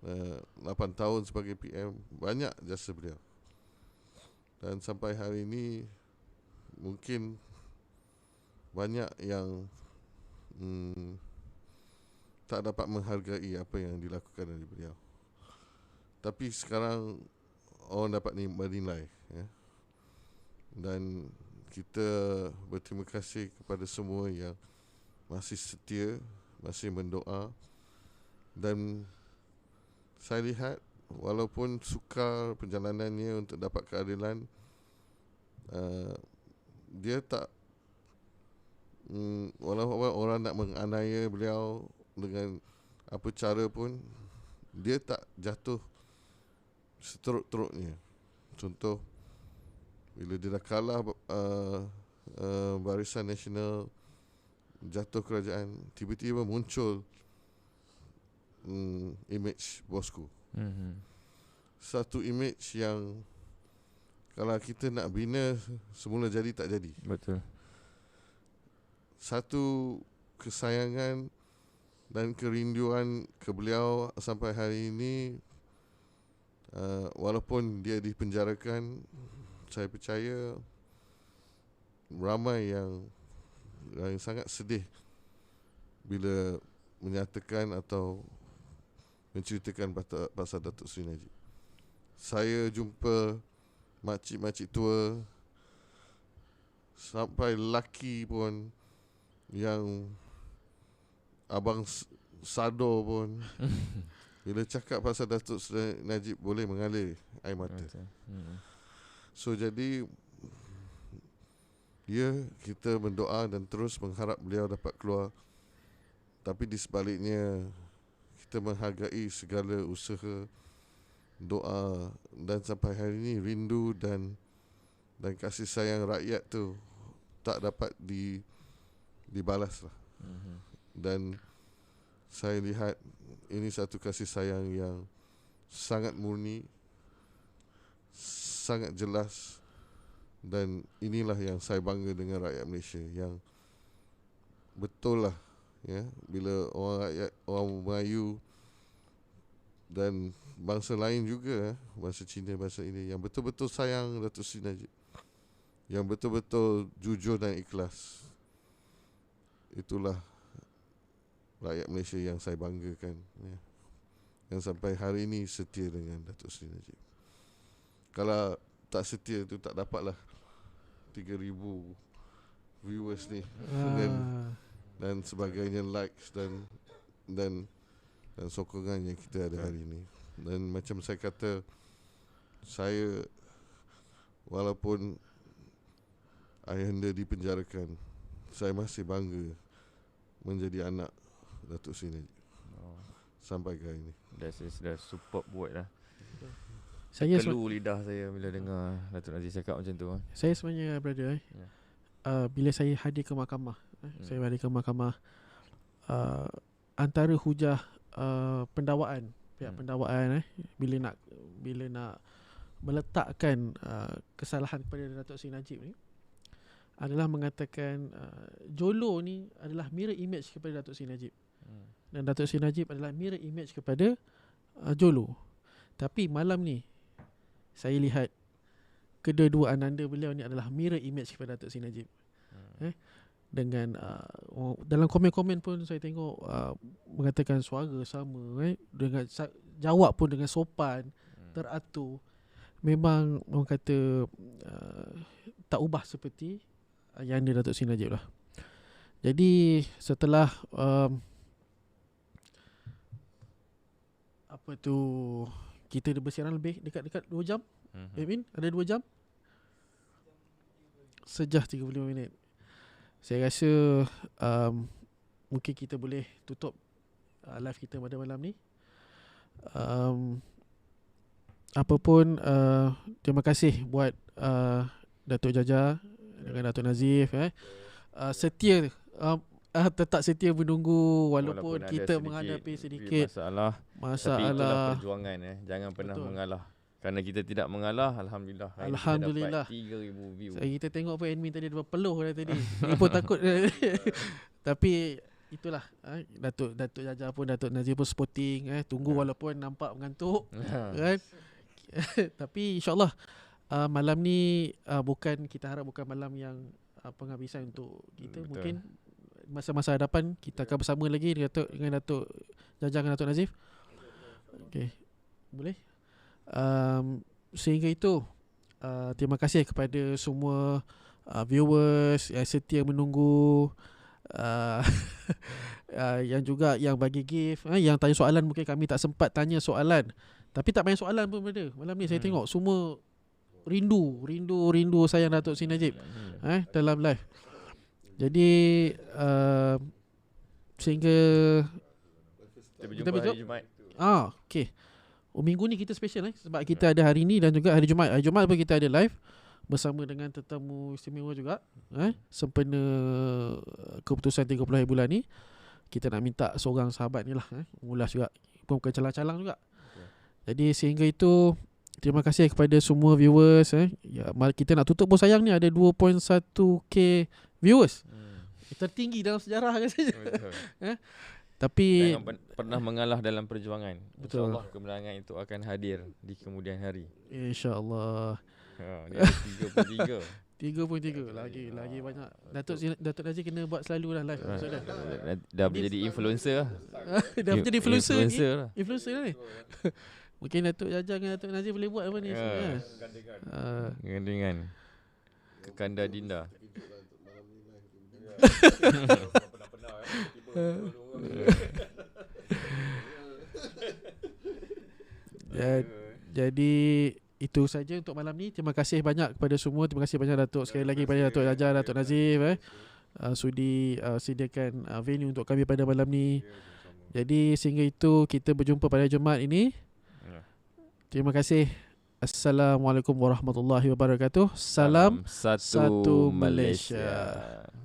[SPEAKER 4] 8 tahun sebagai PM. Banyak jasa beliau. Dan sampai hari ini mungkin banyak yang tak dapat menghargai apa yang dilakukan oleh beliau. Tapi sekarang orang dapat menilai, ya. Dan kita berterima kasih kepada semua yang masih setia, masih mendoa. Dan saya lihat walaupun sukar perjalanannya untuk dapat keadilan, dia tak, walaupun orang nak menganiaya beliau dengan apa cara pun, dia tak jatuh seteruk-teruknya. Contoh, bila dia dah kalah Barisan Nasional, jatuh kerajaan, tiba-tiba muncul image bosku. Satu image yang kalau kita nak bina semula jadi tak jadi.
[SPEAKER 2] Betul.
[SPEAKER 4] Satu kesayangan dan kerinduan ke beliau sampai hari ini, walaupun dia dipenjarakan, saya percaya ramai yang sangat sedih bila menyatakan atau menceritakan pasal Datuk Seri Najib. Saya jumpa makcik-makcik tua, sampai lelaki pun, yang abang Sado pun bila cakap pasal Datuk Seri Najib boleh mengalir air mata. So jadi kita berdoa dan terus mengharap beliau dapat keluar. Tapi di sebaliknya, kita menghargai segala usaha, doa, dan sampai hari ini rindu dan kasih sayang rakyat tu tak dapat dibalas lah. Dan saya lihat ini satu kasih sayang yang sangat murni, sangat jelas. Dan inilah yang saya bangga dengan rakyat Malaysia, yang betul lah, ya, bila orang Melayu dan bangsa lain juga, bangsa Cina, bangsa ini, yang betul-betul sayang Datuk Seri Najib, yang betul-betul jujur dan ikhlas, itulah rakyat Malaysia yang saya banggakan, ya, yang sampai hari ini setia dengan Datuk Seri Najib. Kalau tak setia tu tak dapatlah 3,000 viewers ni, dan sebagainya, likes dan sokongan yang kita ada hari ini. Dan macam saya kata, saya walaupun ayahanda dipenjarakan, saya masih bangga menjadi anak Datuk Seri Najib sampai ke hari ini.
[SPEAKER 2] That's superb word lah.
[SPEAKER 1] Saya
[SPEAKER 2] Kelu lidah saya bila dengar Datuk Najib cakap macam tu.
[SPEAKER 1] Saya sebenarnya brother, bila saya hadir ke mahkamah, saya hadir ke mahkamah, antara hujah pendakwaan, pihak pendakwaan, bila nak meletakkan kesalahan kepada Datuk Seri Najib ni, adalah mengatakan Jolo ni adalah mirror image kepada Datuk Seri Najib, dan Datuk Seri Najib adalah mirror image kepada Jolo. Tapi malam ni saya lihat kedua-dua ananda beliau ni adalah mirror image kepada Datuk Seri Najib. Dengan dalam komen-komen pun saya tengok mengatakan suara sama, dengan jawab pun dengan sopan, teratur. Memang orang kata tak ubah seperti yang dia Datuk Seri Najib lah. Jadi setelah apa tu, kita dah bersiaran lebih dekat 2 jam. Amin, ada 2 jam. Sejah 35 minit. Saya rasa mungkin kita boleh tutup live kita pada malam ni. Apapun terima kasih buat Datuk Jaja dengan Datuk Nazif setia tetap setia menunggu walaupun kita menghadapi sedikit
[SPEAKER 2] masalah. Tapi itulah perjuangan jangan pernah
[SPEAKER 1] Betul.
[SPEAKER 2] mengalah. Kerana kita tidak mengalah, alhamdulillah. Hari
[SPEAKER 1] Alhamdulillah.
[SPEAKER 2] Kita dapat 3,000 view.
[SPEAKER 1] Kita tengok pun admin tadi dia peluh dah tadi. Ni pun takut. Tapi itulah Datuk Jaja pun, Datuk Nazif pun sporting tunggu walaupun nampak mengantuk kan. Tapi insyaAllah malam ni kita harap bukan malam yang penghabisan untuk kita.
[SPEAKER 2] Betul.
[SPEAKER 1] Mungkin masa-masa hadapan kita akan bersama lagi dengan Datuk Jaja dengan Datuk Nazif. Okay, boleh. Sehingga itu terima kasih kepada semua viewers yang setia menunggu, yang juga yang bagi gift, yang tanya soalan. Mungkin kami tak sempat tanya soalan, tapi tak banyak soalan pun pada malam ni. Saya tengok semua rindu sayang Datuk Seri Najib dalam live. Jadi sehingga
[SPEAKER 2] Kita berjumpa hari Jumaat.
[SPEAKER 1] okay. Minggu ni kita special sebab kita ada hari ni dan juga hari Jumaat. Hari Jumaat pun kita ada live bersama dengan tetamu istimewa juga. Sempena keputusan 30 hari bulan ni, kita nak minta seorang sahabat ni lah ulas juga, pun bukan calang-calang juga. Jadi sehingga itu terima kasih kepada semua viewers. Kita nak tutup pun sayang ni ada 2.1k viewers. Tertinggi dalam sejarah rasanya. Tapi
[SPEAKER 2] jangan pernah mengalah dalam perjuangan.
[SPEAKER 1] Betul.
[SPEAKER 2] InsyaAllah kemenangan itu akan hadir di kemudian hari.
[SPEAKER 1] InsyaAllah.
[SPEAKER 2] Ni ada
[SPEAKER 1] 3.3 lagi banyak. Datuk Najib kena buat selalu lah live.
[SPEAKER 2] Dah menjadi influencer lah.
[SPEAKER 1] Dah menjadi influencer
[SPEAKER 2] lah.
[SPEAKER 1] Influencer lah ni. Mungkin Datuk Jaja dengan Datuk Najib boleh buat apa ni.
[SPEAKER 2] Dengan Kekanda Dinda.
[SPEAKER 1] Jadi itu saja untuk malam ni. Terima kasih banyak kepada semua. Terima kasih banyak Datuk, sekali lagi kepada Datuk Jaja, Datuk Nazif sudi sediakan venue untuk kami pada malam ni. Jadi sehingga itu kita berjumpa pada Jumaat ini. Terima kasih. Assalamualaikum warahmatullahi wabarakatuh. Salam
[SPEAKER 2] satu
[SPEAKER 1] Malaysia.
[SPEAKER 2] Malaysia.